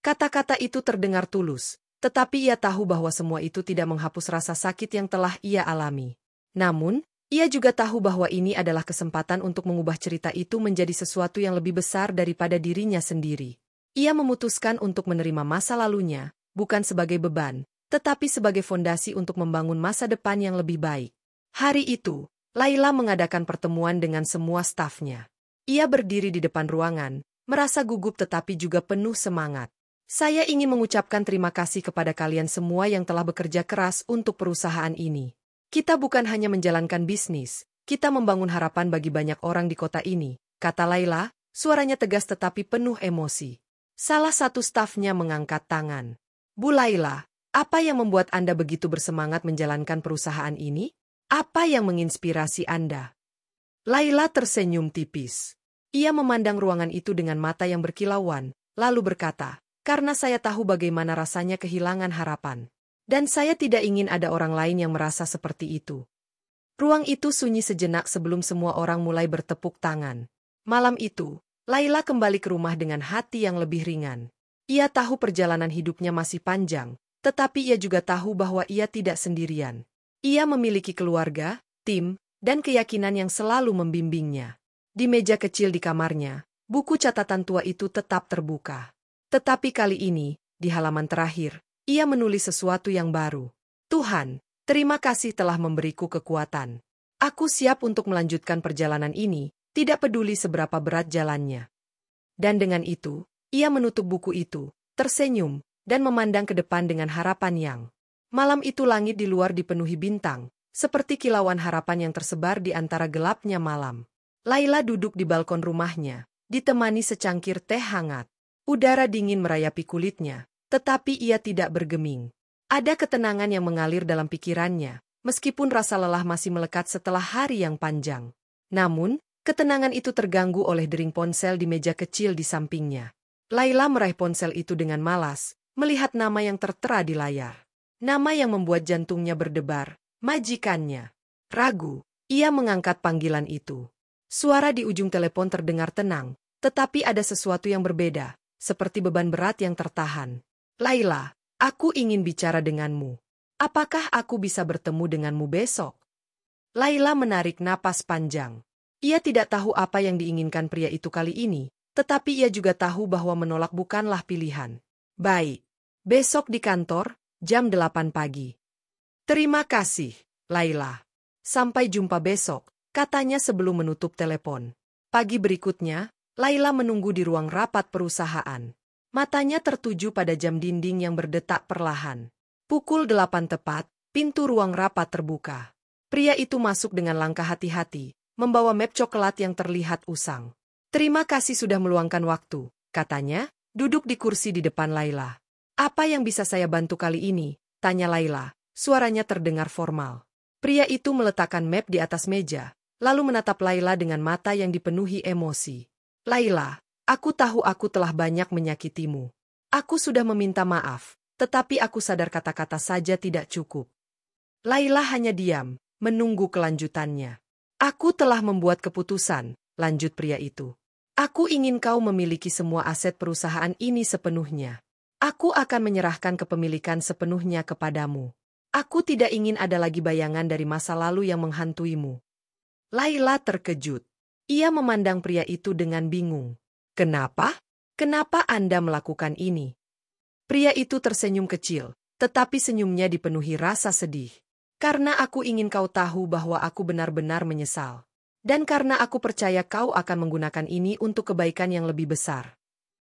Kata-kata itu terdengar tulus, tetapi ia tahu bahwa semua itu tidak menghapus rasa sakit yang telah ia alami. Namun, ia juga tahu bahwa ini adalah kesempatan untuk mengubah cerita itu menjadi sesuatu yang lebih besar daripada dirinya sendiri. Ia memutuskan untuk menerima masa lalunya, bukan sebagai beban, tetapi sebagai fondasi untuk membangun masa depan yang lebih baik. Hari itu, Laila mengadakan pertemuan dengan semua stafnya. Ia berdiri di depan ruangan, merasa gugup tetapi juga penuh semangat. "Saya ingin mengucapkan terima kasih kepada kalian semua yang telah bekerja keras untuk perusahaan ini. Kita bukan hanya menjalankan bisnis, kita membangun harapan bagi banyak orang di kota ini," kata Laila, suaranya tegas tetapi penuh emosi. Salah satu stafnya mengangkat tangan. "Bu Laila, apa yang membuat Anda begitu bersemangat menjalankan perusahaan ini? Apa yang menginspirasi Anda?" Laila tersenyum tipis. Ia memandang ruangan itu dengan mata yang berkilauan, lalu berkata, "Karena saya tahu bagaimana rasanya kehilangan harapan. Dan saya tidak ingin ada orang lain yang merasa seperti itu." Ruang itu sunyi sejenak sebelum semua orang mulai bertepuk tangan. Malam itu, Laila kembali ke rumah dengan hati yang lebih ringan. Ia tahu perjalanan hidupnya masih panjang, tetapi ia juga tahu bahwa ia tidak sendirian. Ia memiliki keluarga, tim, dan keyakinan yang selalu membimbingnya. Di meja kecil di kamarnya, buku catatan tua itu tetap terbuka. Tetapi kali ini, di halaman terakhir, ia menulis sesuatu yang baru. Tuhan, terima kasih telah memberiku kekuatan. Aku siap untuk melanjutkan perjalanan ini, tidak peduli seberapa berat jalannya. Dan dengan itu, ia menutup buku itu, tersenyum, dan memandang ke depan dengan harapan yang. Malam itu langit di luar dipenuhi bintang, seperti kilauan harapan yang tersebar di antara gelapnya malam. Laila duduk di balkon rumahnya, ditemani secangkir teh hangat. Udara dingin merayapi kulitnya, tetapi ia tidak bergeming. Ada ketenangan yang mengalir dalam pikirannya, meskipun rasa lelah masih melekat setelah hari yang panjang. Namun, ketenangan itu terganggu oleh dering ponsel di meja kecil di sampingnya. Laila meraih ponsel itu dengan malas, melihat nama yang tertera di layar. Nama yang membuat jantungnya berdebar, majikannya. Ragu, ia mengangkat panggilan itu. Suara di ujung telepon terdengar tenang, tetapi ada sesuatu yang berbeda. Seperti beban berat yang tertahan. Laila, aku ingin bicara denganmu. Apakah aku bisa bertemu denganmu besok? Laila menarik napas panjang. Ia tidak tahu apa yang diinginkan pria itu kali ini, tetapi ia juga tahu bahwa menolak bukanlah pilihan. Baik. Besok di kantor, jam 8 pagi. Terima kasih, Laila. Sampai jumpa besok, katanya sebelum menutup telepon. Pagi berikutnya, Laila menunggu di ruang rapat perusahaan. Matanya tertuju pada jam dinding yang berdetak perlahan. Pukul 8 tepat, pintu ruang rapat terbuka. Pria itu masuk dengan langkah hati-hati, membawa map coklat yang terlihat usang. Terima kasih sudah meluangkan waktu, katanya, duduk di kursi di depan Laila. Apa yang bisa saya bantu kali ini? Tanya Laila, suaranya terdengar formal. Pria itu meletakkan map di atas meja, lalu menatap Laila dengan mata yang dipenuhi emosi. Laila, aku tahu aku telah banyak menyakitimu. Aku sudah meminta maaf, tetapi aku sadar kata-kata saja tidak cukup. Laila hanya diam, menunggu kelanjutannya. Aku telah membuat keputusan, lanjut pria itu. Aku ingin kau memiliki semua aset perusahaan ini sepenuhnya. Aku akan menyerahkan kepemilikan sepenuhnya kepadamu. Aku tidak ingin ada lagi bayangan dari masa lalu yang menghantuimu. Laila terkejut. Ia memandang pria itu dengan bingung. Kenapa? Kenapa Anda melakukan ini? Pria itu tersenyum kecil, tetapi senyumnya dipenuhi rasa sedih. Karena aku ingin kau tahu bahwa aku benar-benar menyesal. Dan karena aku percaya kau akan menggunakan ini untuk kebaikan yang lebih besar.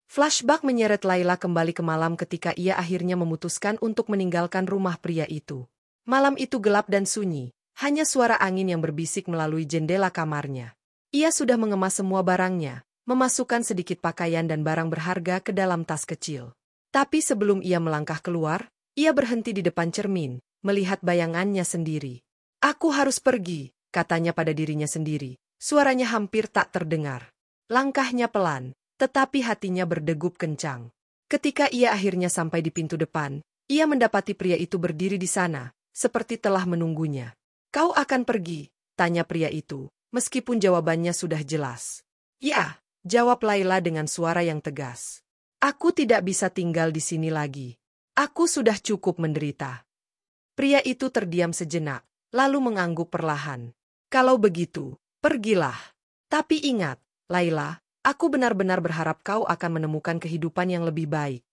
Flashback menyeret Laila kembali ke malam ketika ia akhirnya memutuskan untuk meninggalkan rumah pria itu. Malam itu gelap dan sunyi, hanya suara angin yang berbisik melalui jendela kamarnya. Ia sudah mengemas semua barangnya, memasukkan sedikit pakaian dan barang berharga ke dalam tas kecil. Tapi sebelum ia melangkah keluar, ia berhenti di depan cermin, melihat bayangannya sendiri. Aku harus pergi, katanya pada dirinya sendiri. Suaranya hampir tak terdengar. Langkahnya pelan, tetapi hatinya berdegup kencang. Ketika ia akhirnya sampai di pintu depan, ia mendapati pria itu berdiri di sana, seperti telah menunggunya. Kau akan pergi? Tanya pria itu. Meskipun jawabannya sudah jelas. Ya, jawab Laila dengan suara yang tegas. Aku tidak bisa tinggal di sini lagi. Aku sudah cukup menderita. Pria itu terdiam sejenak, lalu mengangguk perlahan. Kalau begitu, pergilah. Tapi ingat, Laila, aku benar-benar berharap kau akan menemukan kehidupan yang lebih baik.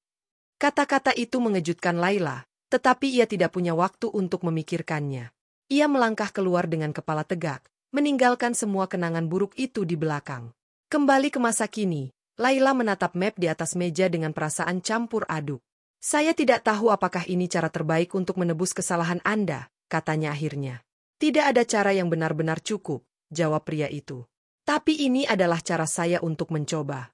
Kata-kata itu mengejutkan Laila, tetapi ia tidak punya waktu untuk memikirkannya. Ia melangkah keluar dengan kepala tegak, meninggalkan semua kenangan buruk itu di belakang. Kembali ke masa kini, Laila menatap map di atas meja dengan perasaan campur aduk. Saya tidak tahu apakah ini cara terbaik untuk menebus kesalahan Anda, katanya akhirnya. Tidak ada cara yang benar-benar cukup, jawab pria itu. Tapi ini adalah cara saya untuk mencoba.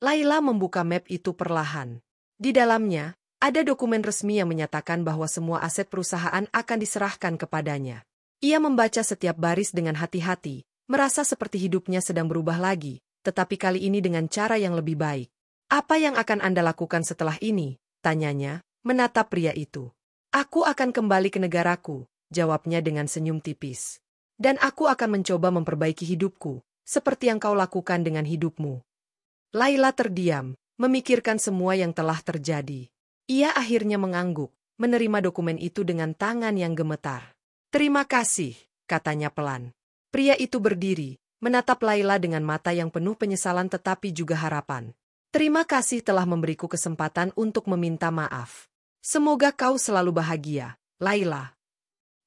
Laila membuka map itu perlahan. Di dalamnya, ada dokumen resmi yang menyatakan bahwa semua aset perusahaan akan diserahkan kepadanya. Ia membaca setiap baris dengan hati-hati, merasa seperti hidupnya sedang berubah lagi, tetapi kali ini dengan cara yang lebih baik. Apa yang akan Anda lakukan setelah ini? Tanyanya, menatap pria itu. Aku akan kembali ke negaraku, jawabnya dengan senyum tipis. Dan aku akan mencoba memperbaiki hidupku, seperti yang kau lakukan dengan hidupmu. Laila terdiam, memikirkan semua yang telah terjadi. Ia akhirnya mengangguk, menerima dokumen itu dengan tangan yang gemetar. Terima kasih, katanya pelan. Pria itu berdiri, menatap Laila dengan mata yang penuh penyesalan tetapi juga harapan. Terima kasih telah memberiku kesempatan untuk meminta maaf. Semoga kau selalu bahagia, Laila.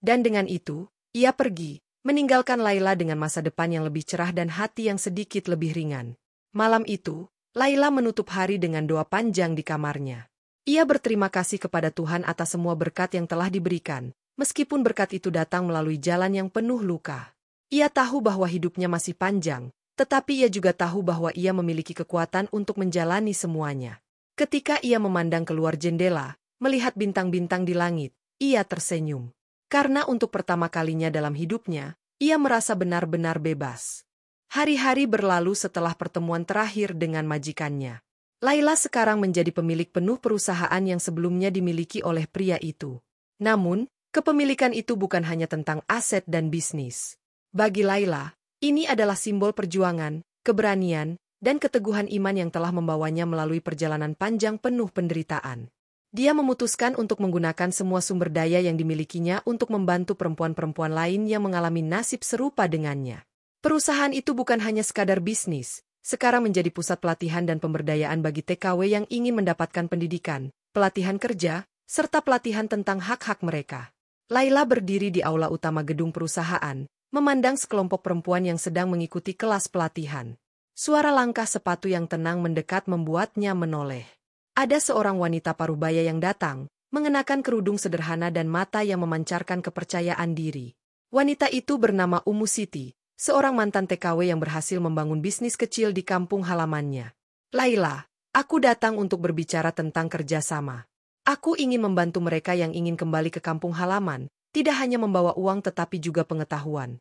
Dan dengan itu, ia pergi, meninggalkan Laila dengan masa depan yang lebih cerah dan hati yang sedikit lebih ringan. Malam itu, Laila menutup hari dengan doa panjang di kamarnya. Ia berterima kasih kepada Tuhan atas semua berkat yang telah diberikan, meskipun berkat itu datang melalui jalan yang penuh luka. Ia tahu bahwa hidupnya masih panjang, tetapi ia juga tahu bahwa ia memiliki kekuatan untuk menjalani semuanya. Ketika ia memandang keluar jendela, melihat bintang-bintang di langit, ia tersenyum. Karena untuk pertama kalinya dalam hidupnya, ia merasa benar-benar bebas. Hari-hari berlalu setelah pertemuan terakhir dengan majikannya. Laila sekarang menjadi pemilik penuh perusahaan yang sebelumnya dimiliki oleh pria itu. Namun, kepemilikan itu bukan hanya tentang aset dan bisnis. Bagi Laila, ini adalah simbol perjuangan, keberanian, dan keteguhan iman yang telah membawanya melalui perjalanan panjang penuh penderitaan. Dia memutuskan untuk menggunakan semua sumber daya yang dimilikinya untuk membantu perempuan-perempuan lain yang mengalami nasib serupa dengannya. Perusahaan itu bukan hanya sekadar bisnis, sekarang menjadi pusat pelatihan dan pemberdayaan bagi TKW yang ingin mendapatkan pendidikan, pelatihan kerja, serta pelatihan tentang hak-hak mereka. Laila berdiri di aula utama gedung perusahaan, memandang sekelompok perempuan yang sedang mengikuti kelas pelatihan. Suara langkah sepatu yang tenang mendekat membuatnya menoleh. Ada seorang wanita parubaya yang datang, mengenakan kerudung sederhana dan mata yang memancarkan kepercayaan diri. Wanita itu bernama Umu Siti, seorang mantan TKW yang berhasil membangun bisnis kecil di kampung halamannya. Laila, aku datang untuk berbicara tentang kerjasama. Aku ingin membantu mereka yang ingin kembali ke kampung halaman, tidak hanya membawa uang tetapi juga pengetahuan.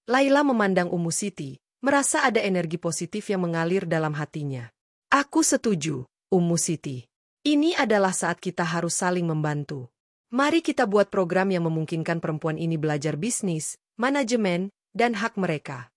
Laila memandang Umu Siti, merasa ada energi positif yang mengalir dalam hatinya. Aku setuju, Umu Siti. Ini adalah saat kita harus saling membantu. Mari kita buat program yang memungkinkan perempuan ini belajar bisnis, manajemen, dan hak mereka.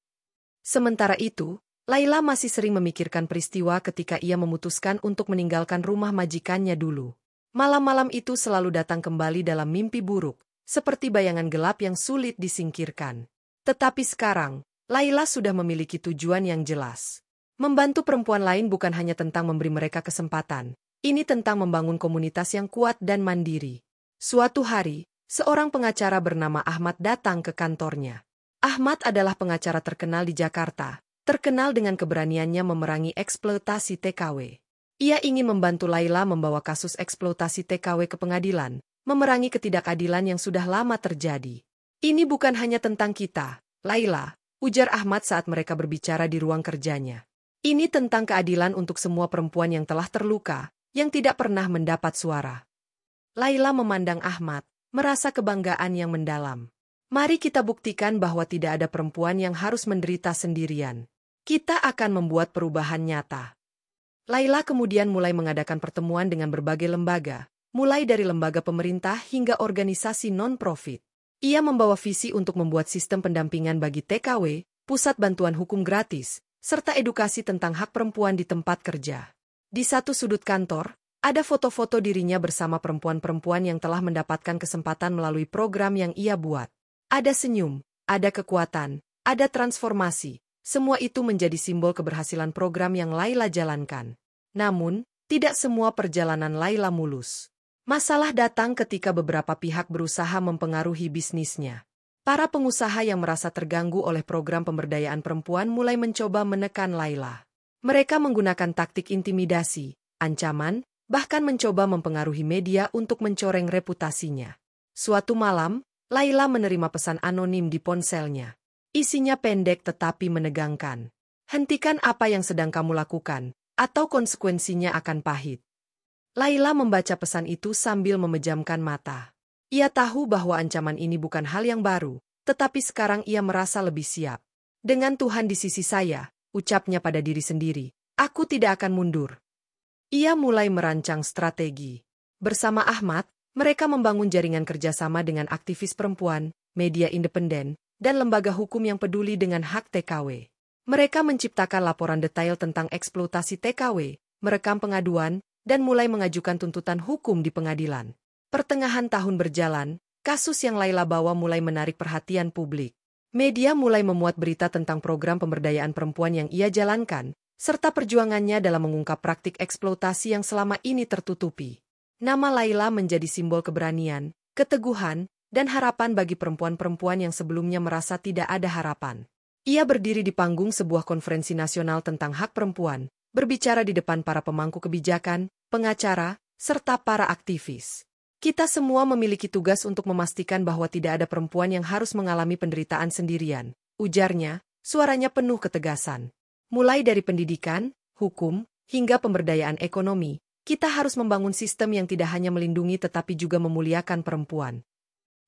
Sementara itu, Laila masih sering memikirkan peristiwa ketika ia memutuskan untuk meninggalkan rumah majikannya dulu. Malam-malam itu selalu datang kembali dalam mimpi buruk, seperti bayangan gelap yang sulit disingkirkan. Tetapi sekarang, Laila sudah memiliki tujuan yang jelas. Membantu perempuan lain bukan hanya tentang memberi mereka kesempatan, ini tentang membangun komunitas yang kuat dan mandiri. Suatu hari, seorang pengacara bernama Ahmad datang ke kantornya. Ahmad adalah pengacara terkenal di Jakarta, terkenal dengan keberaniannya memerangi eksploitasi TKW. Ia ingin membantu Laila membawa kasus eksploitasi TKW ke pengadilan, memerangi ketidakadilan yang sudah lama terjadi. Ini bukan hanya tentang kita, Laila, ujar Ahmad saat mereka berbicara di ruang kerjanya. Ini tentang keadilan untuk semua perempuan yang telah terluka, yang tidak pernah mendapat suara. Laila memandang Ahmad, merasa kebanggaan yang mendalam. Mari kita buktikan bahwa tidak ada perempuan yang harus menderita sendirian. Kita akan membuat perubahan nyata. Laila kemudian mulai mengadakan pertemuan dengan berbagai lembaga, mulai dari lembaga pemerintah hingga organisasi non-profit. Ia membawa visi untuk membuat sistem pendampingan bagi TKW, pusat bantuan hukum gratis, serta edukasi tentang hak perempuan di tempat kerja. Di satu sudut kantor, ada foto-foto dirinya bersama perempuan-perempuan yang telah mendapatkan kesempatan melalui program yang ia buat. Ada senyum, ada kekuatan, ada transformasi. Semua itu menjadi simbol keberhasilan program yang Laila jalankan. Namun, tidak semua perjalanan Laila mulus. Masalah datang ketika beberapa pihak berusaha mempengaruhi bisnisnya. Para pengusaha yang merasa terganggu oleh program pemberdayaan perempuan mulai mencoba menekan Laila. Mereka menggunakan taktik intimidasi, ancaman, bahkan mencoba mempengaruhi media untuk mencoreng reputasinya. Suatu malam, Laila menerima pesan anonim di ponselnya. Isinya pendek tetapi menegangkan. Hentikan apa yang sedang kamu lakukan, atau konsekuensinya akan pahit. Laila membaca pesan itu sambil memejamkan mata. Ia tahu bahwa ancaman ini bukan hal yang baru, tetapi sekarang ia merasa lebih siap. Dengan Tuhan di sisi saya, ucapnya pada diri sendiri, aku tidak akan mundur. Ia mulai merancang strategi. Bersama Ahmad, mereka membangun jaringan kerjasama dengan aktivis perempuan, media independen, dan lembaga hukum yang peduli dengan hak TKW. Mereka menciptakan laporan detail tentang eksploitasi TKW, merekam pengaduan, dan mulai mengajukan tuntutan hukum di pengadilan. Pertengahan tahun berjalan, kasus yang Laila bawa mulai menarik perhatian publik. Media mulai memuat berita tentang program pemberdayaan perempuan yang ia jalankan, serta perjuangannya dalam mengungkap praktik eksploitasi yang selama ini tertutupi. Nama Laila menjadi simbol keberanian, keteguhan, dan harapan bagi perempuan-perempuan yang sebelumnya merasa tidak ada harapan. Ia berdiri di panggung sebuah konferensi nasional tentang hak perempuan, berbicara di depan para pemangku kebijakan, pengacara, serta para aktivis. Kita semua memiliki tugas untuk memastikan bahwa tidak ada perempuan yang harus mengalami penderitaan sendirian, ujarnya, suaranya penuh ketegasan. Mulai dari pendidikan, hukum, hingga pemberdayaan ekonomi, kita harus membangun sistem yang tidak hanya melindungi tetapi juga memuliakan perempuan.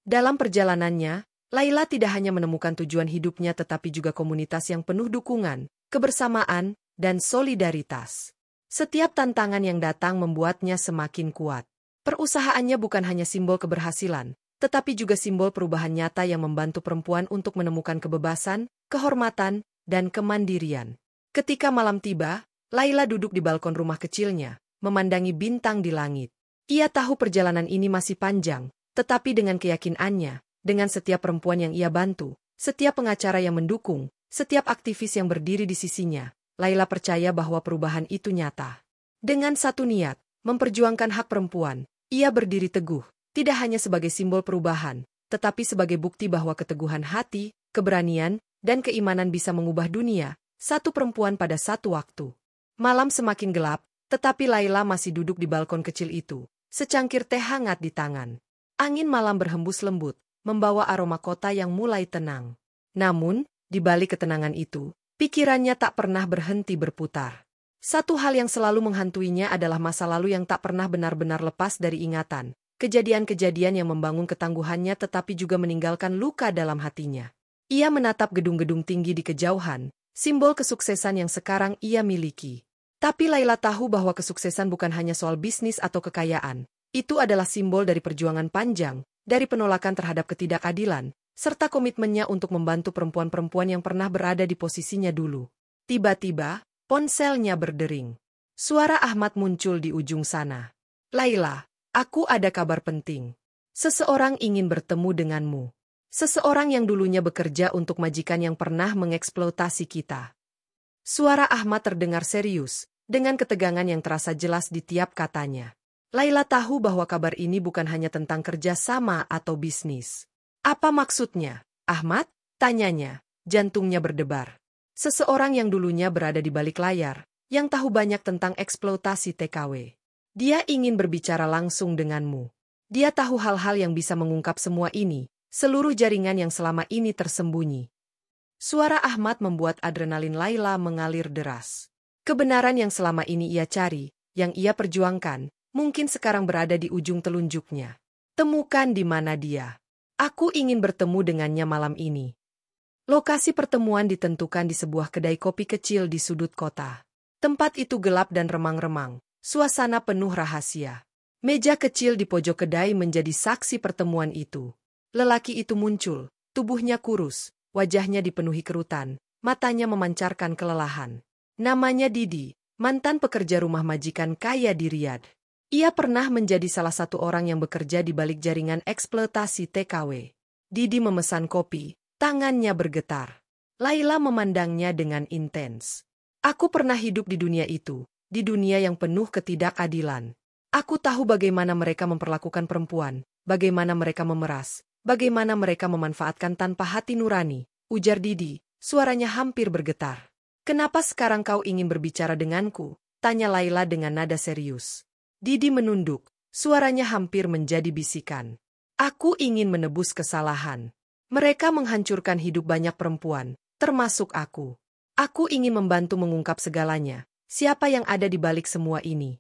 Dalam perjalanannya, Laila tidak hanya menemukan tujuan hidupnya tetapi juga komunitas yang penuh dukungan, kebersamaan, dan solidaritas. Setiap tantangan yang datang membuatnya semakin kuat. Perusahaannya bukan hanya simbol keberhasilan, tetapi juga simbol perubahan nyata yang membantu perempuan untuk menemukan kebebasan, kehormatan, dan kemandirian. Ketika malam tiba, Laila duduk di balkon rumah kecilnya, memandangi bintang di langit. Ia tahu perjalanan ini masih panjang, tetapi dengan keyakinannya, dengan setiap perempuan yang ia bantu, setiap pengacara yang mendukung, setiap aktivis yang berdiri di sisinya, Laila percaya bahwa perubahan itu nyata. Dengan satu niat, memperjuangkan hak perempuan, ia berdiri teguh, tidak hanya sebagai simbol perubahan, tetapi sebagai bukti bahwa keteguhan hati, keberanian, dan keimanan bisa mengubah dunia, satu perempuan pada satu waktu. Malam semakin gelap, tetapi Laila masih duduk di balkon kecil itu, secangkir teh hangat di tangan. Angin malam berhembus lembut, membawa aroma kota yang mulai tenang. Namun, di balik ketenangan itu, pikirannya tak pernah berhenti berputar. Satu hal yang selalu menghantuinya adalah masa lalu yang tak pernah benar-benar lepas dari ingatan, kejadian-kejadian yang membangun ketangguhannya tetapi juga meninggalkan luka dalam hatinya. Ia menatap gedung-gedung tinggi di kejauhan, simbol kesuksesan yang sekarang ia miliki. Tapi Laila tahu bahwa kesuksesan bukan hanya soal bisnis atau kekayaan, itu adalah simbol dari perjuangan panjang, dari penolakan terhadap ketidakadilan, serta komitmennya untuk membantu perempuan-perempuan yang pernah berada di posisinya dulu. Tiba-tiba, ponselnya berdering. Suara Ahmad muncul di ujung sana. Laila, aku ada kabar penting. Seseorang ingin bertemu denganmu. Seseorang yang dulunya bekerja untuk majikan yang pernah mengeksploitasi kita. Suara Ahmad terdengar serius, dengan ketegangan yang terasa jelas di tiap katanya. Laila tahu bahwa kabar ini bukan hanya tentang kerja sama atau bisnis. Apa maksudnya, Ahmad? Tanyanya, jantungnya berdebar. Seseorang yang dulunya berada di balik layar, yang tahu banyak tentang eksploitasi TKW. Dia ingin berbicara langsung denganmu. Dia tahu hal-hal yang bisa mengungkap semua ini, seluruh jaringan yang selama ini tersembunyi. Suara Ahmad membuat adrenalin Laila mengalir deras. Kebenaran yang selama ini ia cari, yang ia perjuangkan, mungkin sekarang berada di ujung telunjuknya. Temukan di mana dia. Aku ingin bertemu dengannya malam ini. Lokasi pertemuan ditentukan di sebuah kedai kopi kecil di sudut kota. Tempat itu gelap dan remang-remang, suasana penuh rahasia. Meja kecil di pojok kedai menjadi saksi pertemuan itu. Lelaki itu muncul, tubuhnya kurus, wajahnya dipenuhi kerutan, matanya memancarkan kelelahan. Namanya Didi, mantan pekerja rumah majikan kaya di Riyadh. Ia pernah menjadi salah satu orang yang bekerja di balik jaringan eksploitasi TKW. Didi memesan kopi. Tangannya bergetar. Laila memandangnya dengan intens. Aku pernah hidup di dunia itu, di dunia yang penuh ketidakadilan. Aku tahu bagaimana mereka memperlakukan perempuan, bagaimana mereka memeras, bagaimana mereka memanfaatkan tanpa hati nurani, ujar Didi, suaranya hampir bergetar. Kenapa sekarang kau ingin berbicara denganku? Tanya Laila dengan nada serius. Didi menunduk, suaranya hampir menjadi bisikan. Aku ingin menebus kesalahan. Mereka menghancurkan hidup banyak perempuan, termasuk aku. Aku ingin membantu mengungkap segalanya, siapa yang ada di balik semua ini.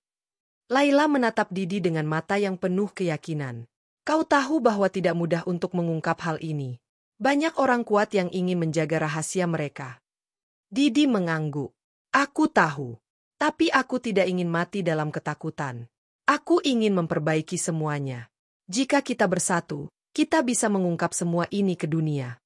Laila menatap Didi dengan mata yang penuh keyakinan. Kau tahu bahwa tidak mudah untuk mengungkap hal ini. Banyak orang kuat yang ingin menjaga rahasia mereka. Didi mengangguk. Aku tahu. Tapi aku tidak ingin mati dalam ketakutan. Aku ingin memperbaiki semuanya. Jika kita bersatu, kita bisa mengungkap semua ini ke dunia.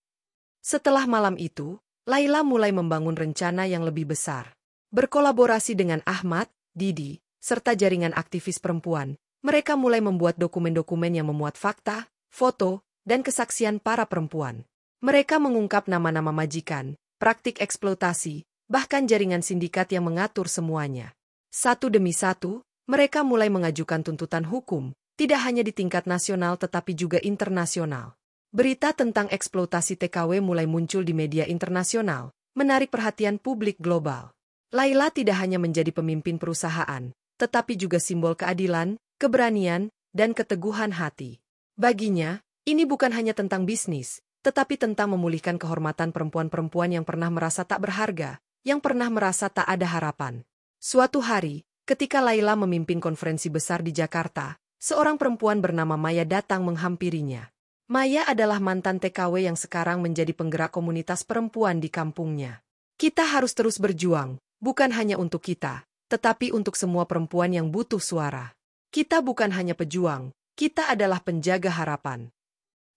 Setelah malam itu, Laila mulai membangun rencana yang lebih besar. Berkolaborasi dengan Ahmad, Didi, serta jaringan aktivis perempuan, mereka mulai membuat dokumen-dokumen yang memuat fakta, foto, dan kesaksian para perempuan. Mereka mengungkap nama-nama majikan, praktik eksploitasi, bahkan jaringan sindikat yang mengatur semuanya. Satu demi satu, mereka mulai mengajukan tuntutan hukum, tidak hanya di tingkat nasional tetapi juga internasional. Berita tentang eksploitasi TKW mulai muncul di media internasional, menarik perhatian publik global. Laila tidak hanya menjadi pemimpin perusahaan, tetapi juga simbol keadilan, keberanian, dan keteguhan hati. Baginya, ini bukan hanya tentang bisnis, tetapi tentang memulihkan kehormatan perempuan-perempuan yang pernah merasa tak berharga, yang pernah merasa tak ada harapan. Suatu hari, ketika Laila memimpin konferensi besar di Jakarta, seorang perempuan bernama Maya datang menghampirinya. Maya adalah mantan TKW yang sekarang menjadi penggerak komunitas perempuan di kampungnya. Kita harus terus berjuang, bukan hanya untuk kita, tetapi untuk semua perempuan yang butuh suara. Kita bukan hanya pejuang, kita adalah penjaga harapan.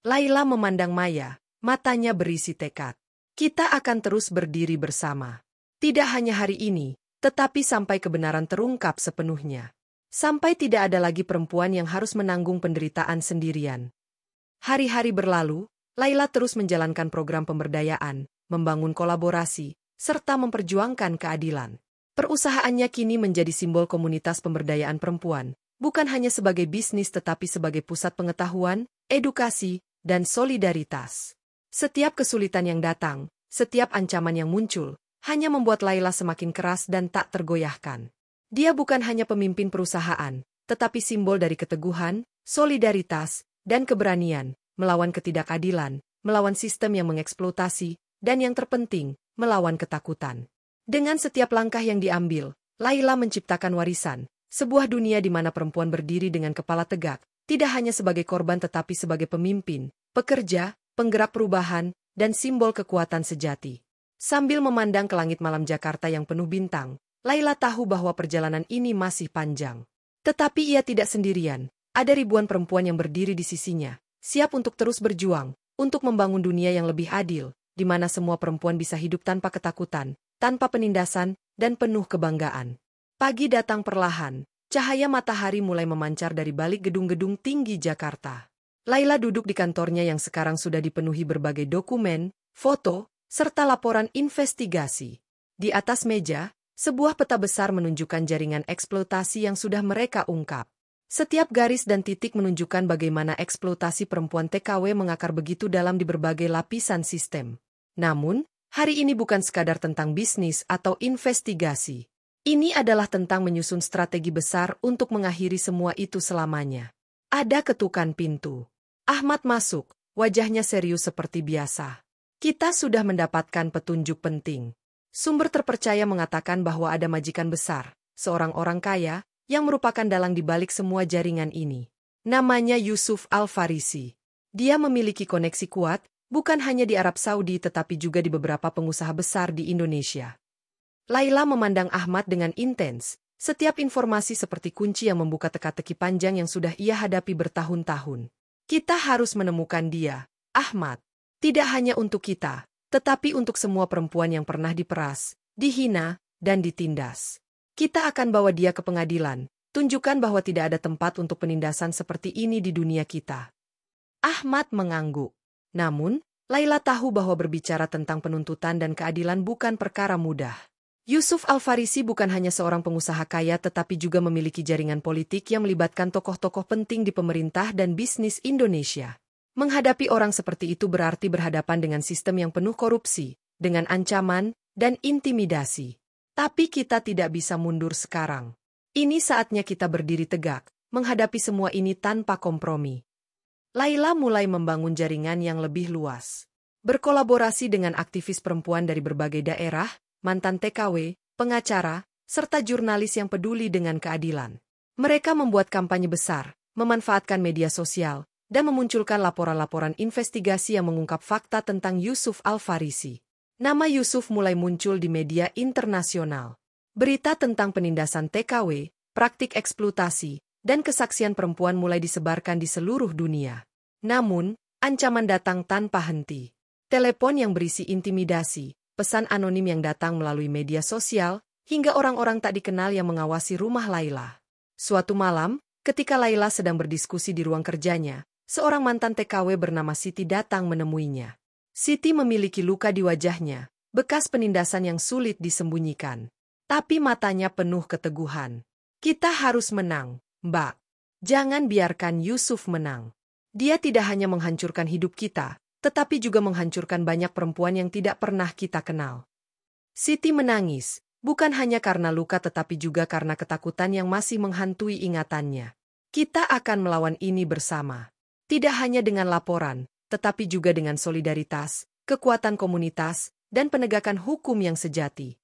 Laila memandang Maya, matanya berisi tekad. Kita akan terus berdiri bersama. Tidak hanya hari ini, tetapi sampai kebenaran terungkap sepenuhnya. Sampai tidak ada lagi perempuan yang harus menanggung penderitaan sendirian. Hari-hari berlalu, Laila terus menjalankan program pemberdayaan, membangun kolaborasi, serta memperjuangkan keadilan. Perusahaannya kini menjadi simbol komunitas pemberdayaan perempuan, bukan hanya sebagai bisnis tetapi sebagai pusat pengetahuan, edukasi, dan solidaritas. Setiap kesulitan yang datang, setiap ancaman yang muncul, hanya membuat Laila semakin keras dan tak tergoyahkan. Dia bukan hanya pemimpin perusahaan, tetapi simbol dari keteguhan, solidaritas, dan keberanian, melawan ketidakadilan, melawan sistem yang mengeksploitasi, dan yang terpenting, melawan ketakutan. Dengan setiap langkah yang diambil, Laila menciptakan warisan, sebuah dunia di mana perempuan berdiri dengan kepala tegak, tidak hanya sebagai korban tetapi sebagai pemimpin, pekerja, penggerak perubahan, dan simbol kekuatan sejati. Sambil memandang ke langit malam Jakarta yang penuh bintang, Laila tahu bahwa perjalanan ini masih panjang. Tetapi ia tidak sendirian, ada ribuan perempuan yang berdiri di sisinya, siap untuk terus berjuang, untuk membangun dunia yang lebih adil, di mana semua perempuan bisa hidup tanpa ketakutan, tanpa penindasan, dan penuh kebanggaan. Pagi datang perlahan, cahaya matahari mulai memancar dari balik gedung-gedung tinggi Jakarta. Laila duduk di kantornya yang sekarang sudah dipenuhi berbagai dokumen, foto, serta laporan investigasi. Di atas meja, sebuah peta besar menunjukkan jaringan eksploitasi yang sudah mereka ungkap. Setiap garis dan titik menunjukkan bagaimana eksploitasi perempuan TKW mengakar begitu dalam di berbagai lapisan sistem. Namun, hari ini bukan sekadar tentang bisnis atau investigasi. Ini adalah tentang menyusun strategi besar untuk mengakhiri semua itu selamanya. Ada ketukan pintu. Ahmad masuk, wajahnya serius seperti biasa. Kita sudah mendapatkan petunjuk penting. Sumber terpercaya mengatakan bahwa ada majikan besar, seorang orang kaya, yang merupakan dalang di balik semua jaringan ini. Namanya Yusuf Al-Farisi. Dia memiliki koneksi kuat, bukan hanya di Arab Saudi tetapi juga di beberapa pengusaha besar di Indonesia. Laila memandang Ahmad dengan intens, setiap informasi seperti kunci yang membuka teka-teki panjang yang sudah ia hadapi bertahun-tahun. Kita harus menemukan dia, Ahmad. Tidak hanya untuk kita, tetapi untuk semua perempuan yang pernah diperas, dihina, dan ditindas. Kita akan bawa dia ke pengadilan, tunjukkan bahwa tidak ada tempat untuk penindasan seperti ini di dunia kita. Ahmad mengangguk. Namun, Laila tahu bahwa berbicara tentang penuntutan dan keadilan bukan perkara mudah. Yusuf Al-Farisi bukan hanya seorang pengusaha kaya tetapi juga memiliki jaringan politik yang melibatkan tokoh-tokoh penting di pemerintah dan bisnis Indonesia. Menghadapi orang seperti itu berarti berhadapan dengan sistem yang penuh korupsi, dengan ancaman, dan intimidasi. Tapi kita tidak bisa mundur sekarang. Ini saatnya kita berdiri tegak, menghadapi semua ini tanpa kompromi. Laila mulai membangun jaringan yang lebih luas. Berkolaborasi dengan aktivis perempuan dari berbagai daerah, mantan TKW, pengacara, serta jurnalis yang peduli dengan keadilan. Mereka membuat kampanye besar, memanfaatkan media sosial, dan memunculkan laporan-laporan investigasi yang mengungkap fakta tentang Yusuf Al-Farisi. Nama Yusuf mulai muncul di media internasional. Berita tentang penindasan TKW, praktik eksploitasi, dan kesaksian perempuan mulai disebarkan di seluruh dunia. Namun, ancaman datang tanpa henti. Telepon yang berisi intimidasi, pesan anonim yang datang melalui media sosial, hingga orang-orang tak dikenal yang mengawasi rumah Laila. Suatu malam, ketika Laila sedang berdiskusi di ruang kerjanya, seorang mantan TKW bernama Siti datang menemuinya. Siti memiliki luka di wajahnya, bekas penindasan yang sulit disembunyikan. Tapi matanya penuh keteguhan. Kita harus menang, Mbak. Jangan biarkan Yusuf menang. Dia tidak hanya menghancurkan hidup kita, tetapi juga menghancurkan banyak perempuan yang tidak pernah kita kenal. Siti menangis, bukan hanya karena luka tetapi juga karena ketakutan yang masih menghantui ingatannya. Kita akan melawan ini bersama. Tidak hanya dengan laporan, tetapi juga dengan solidaritas, kekuatan komunitas, dan penegakan hukum yang sejati.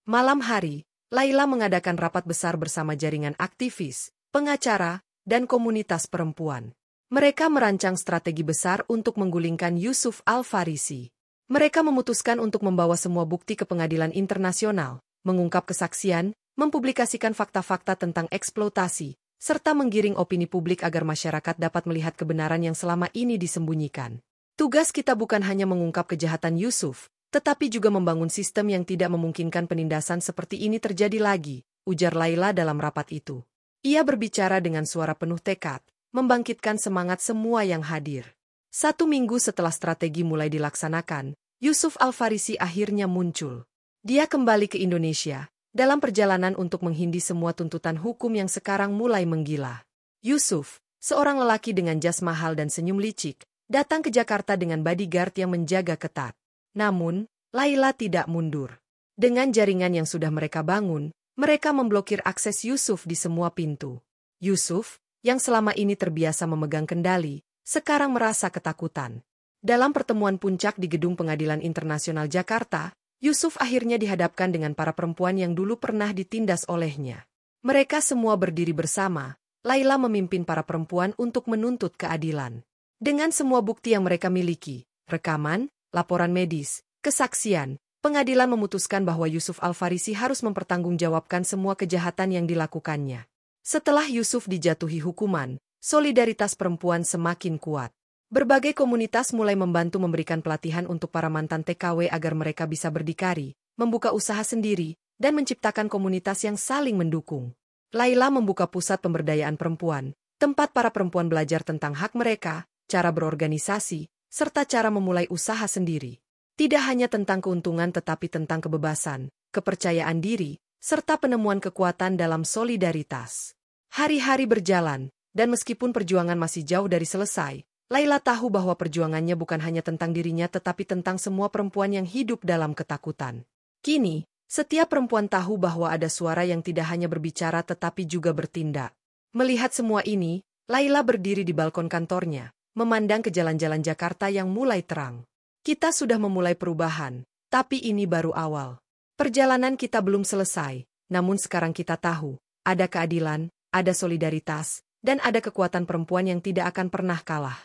Malam hari, Laila mengadakan rapat besar bersama jaringan aktivis, pengacara, dan komunitas perempuan. Mereka merancang strategi besar untuk menggulingkan Yusuf Al-Farisi. Mereka memutuskan untuk membawa semua bukti ke pengadilan internasional, mengungkap kesaksian, mempublikasikan fakta-fakta tentang eksploitasi, serta menggiring opini publik agar masyarakat dapat melihat kebenaran yang selama ini disembunyikan. Tugas kita bukan hanya mengungkap kejahatan Yusuf, tetapi juga membangun sistem yang tidak memungkinkan penindasan seperti ini terjadi lagi, ujar Laila dalam rapat itu. Ia berbicara dengan suara penuh tekad, membangkitkan semangat semua yang hadir. 1 minggu setelah strategi mulai dilaksanakan, Yusuf Al-Farisi akhirnya muncul. Dia kembali ke Indonesia, dalam perjalanan untuk menghindari semua tuntutan hukum yang sekarang mulai menggila. Yusuf, seorang lelaki dengan jas mahal dan senyum licik, datang ke Jakarta dengan bodyguard yang menjaga ketat. Namun, Laila tidak mundur. Dengan jaringan yang sudah mereka bangun, mereka memblokir akses Yusuf di semua pintu. Yusuf, yang selama ini terbiasa memegang kendali, sekarang merasa ketakutan. Dalam pertemuan puncak di Gedung Pengadilan Internasional Jakarta, Yusuf akhirnya dihadapkan dengan para perempuan yang dulu pernah ditindas olehnya. Mereka semua berdiri bersama, Laila memimpin para perempuan untuk menuntut keadilan. Dengan semua bukti yang mereka miliki, rekaman, laporan medis, kesaksian, pengadilan memutuskan bahwa Yusuf Al-Farisi harus mempertanggungjawabkan semua kejahatan yang dilakukannya. Setelah Yusuf dijatuhi hukuman, solidaritas perempuan semakin kuat. Berbagai komunitas mulai membantu memberikan pelatihan untuk para mantan TKW agar mereka bisa berdikari, membuka usaha sendiri, dan menciptakan komunitas yang saling mendukung. Laila membuka pusat pemberdayaan perempuan, tempat para perempuan belajar tentang hak mereka, cara berorganisasi, serta cara memulai usaha sendiri. Tidak hanya tentang keuntungan tetapi tentang kebebasan, kepercayaan diri, serta penemuan kekuatan dalam solidaritas. Hari-hari berjalan, dan meskipun perjuangan masih jauh dari selesai, Laila tahu bahwa perjuangannya bukan hanya tentang dirinya tetapi tentang semua perempuan yang hidup dalam ketakutan. Kini, setiap perempuan tahu bahwa ada suara yang tidak hanya berbicara tetapi juga bertindak. Melihat semua ini, Laila berdiri di balkon kantornya, memandang ke jalan-jalan Jakarta yang mulai terang. Kita sudah memulai perubahan, tapi ini baru awal. Perjalanan kita belum selesai, namun sekarang kita tahu, ada keadilan, ada solidaritas, dan ada kekuatan perempuan yang tidak akan pernah kalah.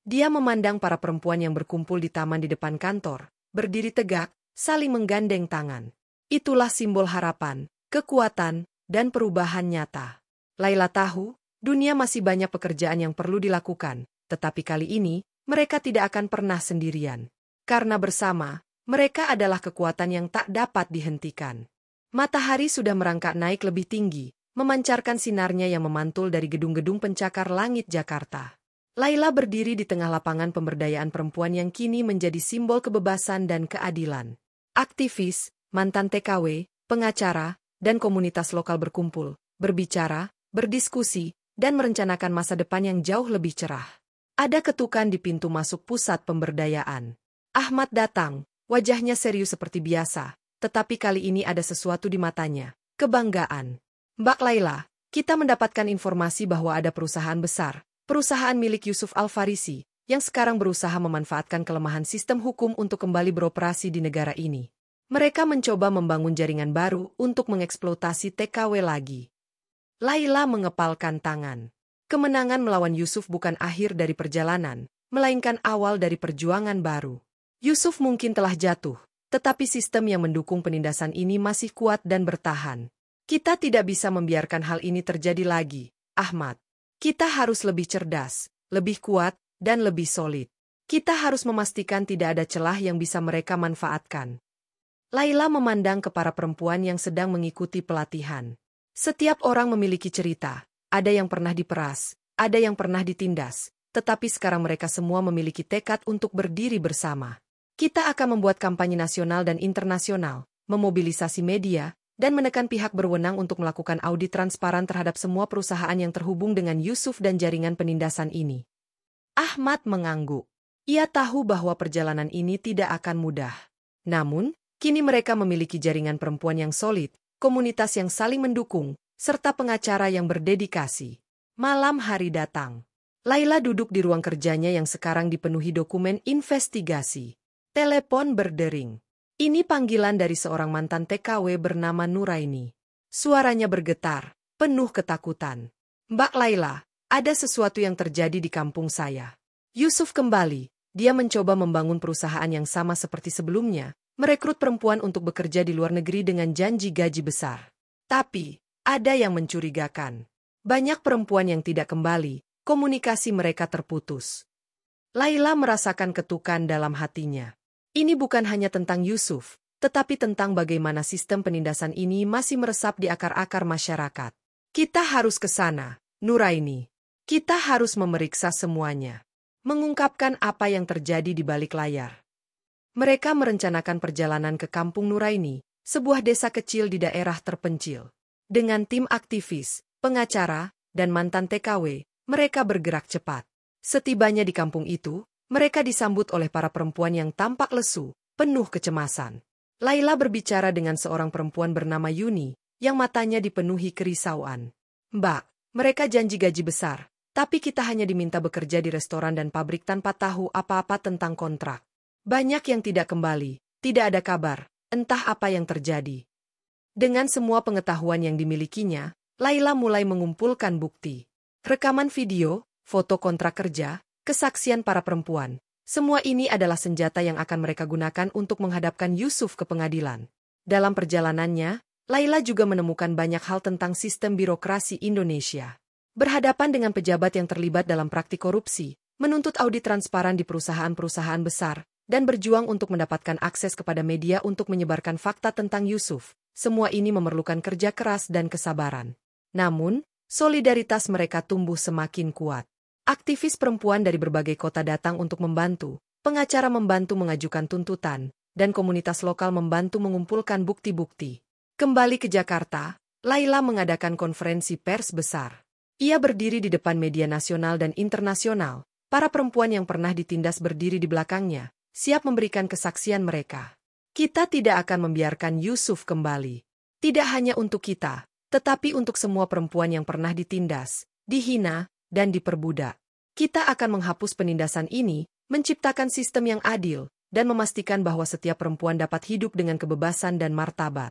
Dia memandang para perempuan yang berkumpul di taman di depan kantor, berdiri tegak, saling menggandeng tangan. Itulah simbol harapan, kekuatan, dan perubahan nyata. Laila tahu, dunia masih banyak pekerjaan yang perlu dilakukan, tetapi kali ini, mereka tidak akan pernah sendirian. Karena bersama, mereka adalah kekuatan yang tak dapat dihentikan. Matahari sudah merangkak naik lebih tinggi, memancarkan sinarnya yang memantul dari gedung-gedung pencakar langit Jakarta. Laila berdiri di tengah lapangan pemberdayaan perempuan yang kini menjadi simbol kebebasan dan keadilan. Aktivis, mantan TKW, pengacara, dan komunitas lokal berkumpul, berbicara, berdiskusi, dan merencanakan masa depan yang jauh lebih cerah. Ada ketukan di pintu masuk pusat pemberdayaan. Ahmad datang, wajahnya serius seperti biasa, tetapi kali ini ada sesuatu di matanya, kebanggaan. Mbak Laila, kita mendapatkan informasi bahwa ada perusahaan besar, perusahaan milik Yusuf Al-Farisi, yang sekarang berusaha memanfaatkan kelemahan sistem hukum untuk kembali beroperasi di negara ini. Mereka mencoba membangun jaringan baru untuk mengeksploitasi TKW lagi. Laila mengepalkan tangan. Kemenangan melawan Yusuf bukan akhir dari perjalanan, melainkan awal dari perjuangan baru. Yusuf mungkin telah jatuh, tetapi sistem yang mendukung penindasan ini masih kuat dan bertahan. Kita tidak bisa membiarkan hal ini terjadi lagi, Ahmad. Kita harus lebih cerdas, lebih kuat, dan lebih solid. Kita harus memastikan tidak ada celah yang bisa mereka manfaatkan. Laila memandang ke para perempuan yang sedang mengikuti pelatihan. Setiap orang memiliki cerita, ada yang pernah diperas, ada yang pernah ditindas, tetapi sekarang mereka semua memiliki tekad untuk berdiri bersama. Kita akan membuat kampanye nasional dan internasional, memobilisasi media, dan menekan pihak berwenang untuk melakukan audit transparan terhadap semua perusahaan yang terhubung dengan Yusuf dan jaringan penindasan ini. Ahmad mengangguk. Ia tahu bahwa perjalanan ini tidak akan mudah. Namun, kini mereka memiliki jaringan perempuan yang solid, komunitas yang saling mendukung, serta pengacara yang berdedikasi. Malam hari datang. Laila duduk di ruang kerjanya yang sekarang dipenuhi dokumen investigasi. Telepon berdering. Ini panggilan dari seorang mantan TKW bernama Nuraini. Suaranya bergetar, penuh ketakutan. Mbak Laila, ada sesuatu yang terjadi di kampung saya. Yusuf kembali. Dia mencoba membangun perusahaan yang sama seperti sebelumnya, merekrut perempuan untuk bekerja di luar negeri dengan janji gaji besar. Tapi, ada yang mencurigakan. Banyak perempuan yang tidak kembali, komunikasi mereka terputus. Laila merasakan ketukan dalam hatinya. Ini bukan hanya tentang Yusuf, tetapi tentang bagaimana sistem penindasan ini masih meresap di akar-akar masyarakat. Kita harus ke sana, Nuraini. Kita harus memeriksa semuanya. Mengungkapkan apa yang terjadi di balik layar. Mereka merencanakan perjalanan ke Kampung Nuraini, sebuah desa kecil di daerah terpencil. Dengan tim aktivis, pengacara, dan mantan TKW, mereka bergerak cepat. Setibanya di kampung itu, mereka disambut oleh para perempuan yang tampak lesu, penuh kecemasan. Laila berbicara dengan seorang perempuan bernama Yuni, yang matanya dipenuhi kerisauan. Mbak, mereka janji gaji besar. Tapi kita hanya diminta bekerja di restoran dan pabrik tanpa tahu apa-apa tentang kontrak. Banyak yang tidak kembali, tidak ada kabar, entah apa yang terjadi. Dengan semua pengetahuan yang dimilikinya, Laila mulai mengumpulkan bukti. Rekaman video, foto kontrak kerja, kesaksian para perempuan. Semua ini adalah senjata yang akan mereka gunakan untuk menghadapkan Yusuf ke pengadilan. Dalam perjalanannya, Laila juga menemukan banyak hal tentang sistem birokrasi Indonesia. Berhadapan dengan pejabat yang terlibat dalam praktik korupsi, menuntut audit transparan di perusahaan-perusahaan besar, dan berjuang untuk mendapatkan akses kepada media untuk menyebarkan fakta tentang Yusuf. Semua ini memerlukan kerja keras dan kesabaran. Namun, solidaritas mereka tumbuh semakin kuat. Aktivis perempuan dari berbagai kota datang untuk membantu, pengacara membantu mengajukan tuntutan, dan komunitas lokal membantu mengumpulkan bukti-bukti. Kembali ke Jakarta, Laila mengadakan konferensi pers besar. Ia berdiri di depan media nasional dan internasional, para perempuan yang pernah ditindas berdiri di belakangnya, siap memberikan kesaksian mereka. Kita tidak akan membiarkan Yusuf kembali. Tidak hanya untuk kita, tetapi untuk semua perempuan yang pernah ditindas, dihina, dan diperbudak. Kita akan menghapus penindasan ini, menciptakan sistem yang adil, dan memastikan bahwa setiap perempuan dapat hidup dengan kebebasan dan martabat.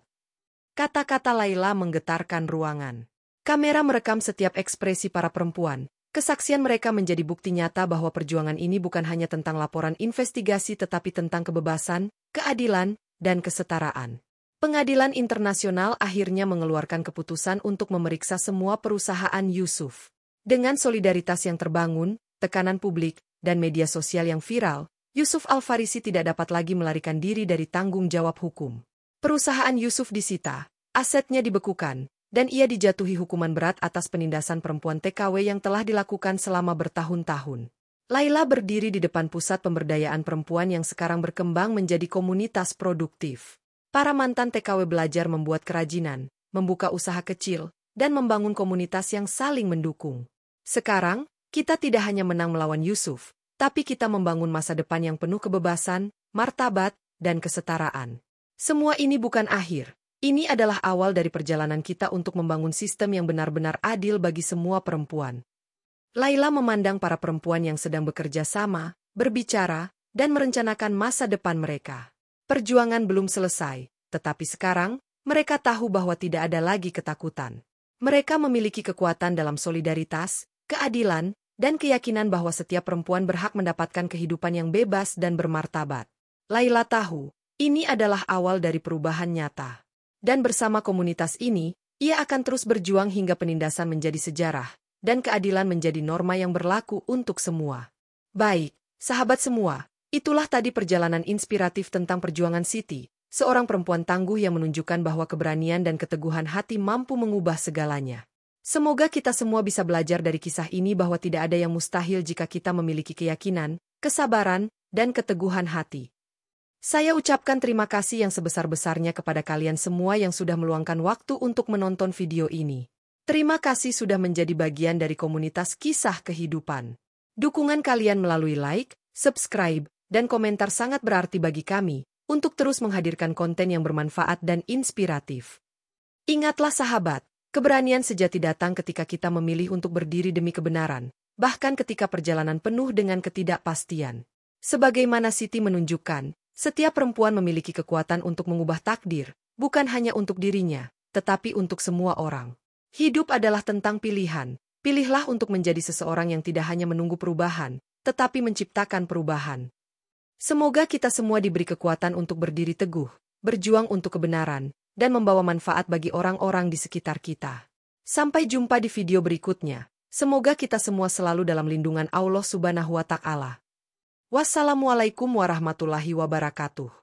Kata-kata Laila menggetarkan ruangan. Kamera merekam setiap ekspresi para perempuan. Kesaksian mereka menjadi bukti nyata bahwa perjuangan ini bukan hanya tentang laporan investigasi tetapi tentang kebebasan, keadilan, dan kesetaraan. Pengadilan internasional akhirnya mengeluarkan keputusan untuk memeriksa semua perusahaan Yusuf. Dengan solidaritas yang terbangun, tekanan publik, dan media sosial yang viral, Yusuf Al-Farisi tidak dapat lagi melarikan diri dari tanggung jawab hukum. Perusahaan Yusuf disita, asetnya dibekukan, dan ia dijatuhi hukuman berat atas penindasan perempuan TKW yang telah dilakukan selama bertahun-tahun. Laila berdiri di depan pusat pemberdayaan perempuan yang sekarang berkembang menjadi komunitas produktif. Para mantan TKW belajar membuat kerajinan, membuka usaha kecil, dan membangun komunitas yang saling mendukung. Sekarang, kita tidak hanya menang melawan Yusuf, tapi kita membangun masa depan yang penuh kebebasan, martabat, dan kesetaraan. Semua ini bukan akhir. Ini adalah awal dari perjalanan kita untuk membangun sistem yang benar-benar adil bagi semua perempuan. Laila memandang para perempuan yang sedang bekerja sama, berbicara, dan merencanakan masa depan mereka. Perjuangan belum selesai, tetapi sekarang, mereka tahu bahwa tidak ada lagi ketakutan. Mereka memiliki kekuatan dalam solidaritas, keadilan, dan keyakinan bahwa setiap perempuan berhak mendapatkan kehidupan yang bebas dan bermartabat. Laila tahu, ini adalah awal dari perubahan nyata. Dan bersama komunitas ini, ia akan terus berjuang hingga penindasan menjadi sejarah, dan keadilan menjadi norma yang berlaku untuk semua. Baik, sahabat semua, itulah tadi perjalanan inspiratif tentang perjuangan Siti, seorang perempuan tangguh yang menunjukkan bahwa keberanian dan keteguhan hati mampu mengubah segalanya. Semoga kita semua bisa belajar dari kisah ini bahwa tidak ada yang mustahil jika kita memiliki keyakinan, kesabaran, dan keteguhan hati. Saya ucapkan terima kasih yang sebesar-besarnya kepada kalian semua yang sudah meluangkan waktu untuk menonton video ini. Terima kasih sudah menjadi bagian dari komunitas kisah kehidupan. Dukungan kalian melalui like, subscribe, dan komentar sangat berarti bagi kami untuk terus menghadirkan konten yang bermanfaat dan inspiratif. Ingatlah sahabat, keberanian sejati datang ketika kita memilih untuk berdiri demi kebenaran, bahkan ketika perjalanan penuh dengan ketidakpastian. Sebagaimana Siti menunjukkan, setiap perempuan memiliki kekuatan untuk mengubah takdir, bukan hanya untuk dirinya, tetapi untuk semua orang. Hidup adalah tentang pilihan. Pilihlah untuk menjadi seseorang yang tidak hanya menunggu perubahan, tetapi menciptakan perubahan. Semoga kita semua diberi kekuatan untuk berdiri teguh, berjuang untuk kebenaran, dan membawa manfaat bagi orang-orang di sekitar kita. Sampai jumpa di video berikutnya. Semoga kita semua selalu dalam lindungan Allah Subhanahu wa Ta'ala. Wassalamualaikum warahmatullahi wabarakatuh.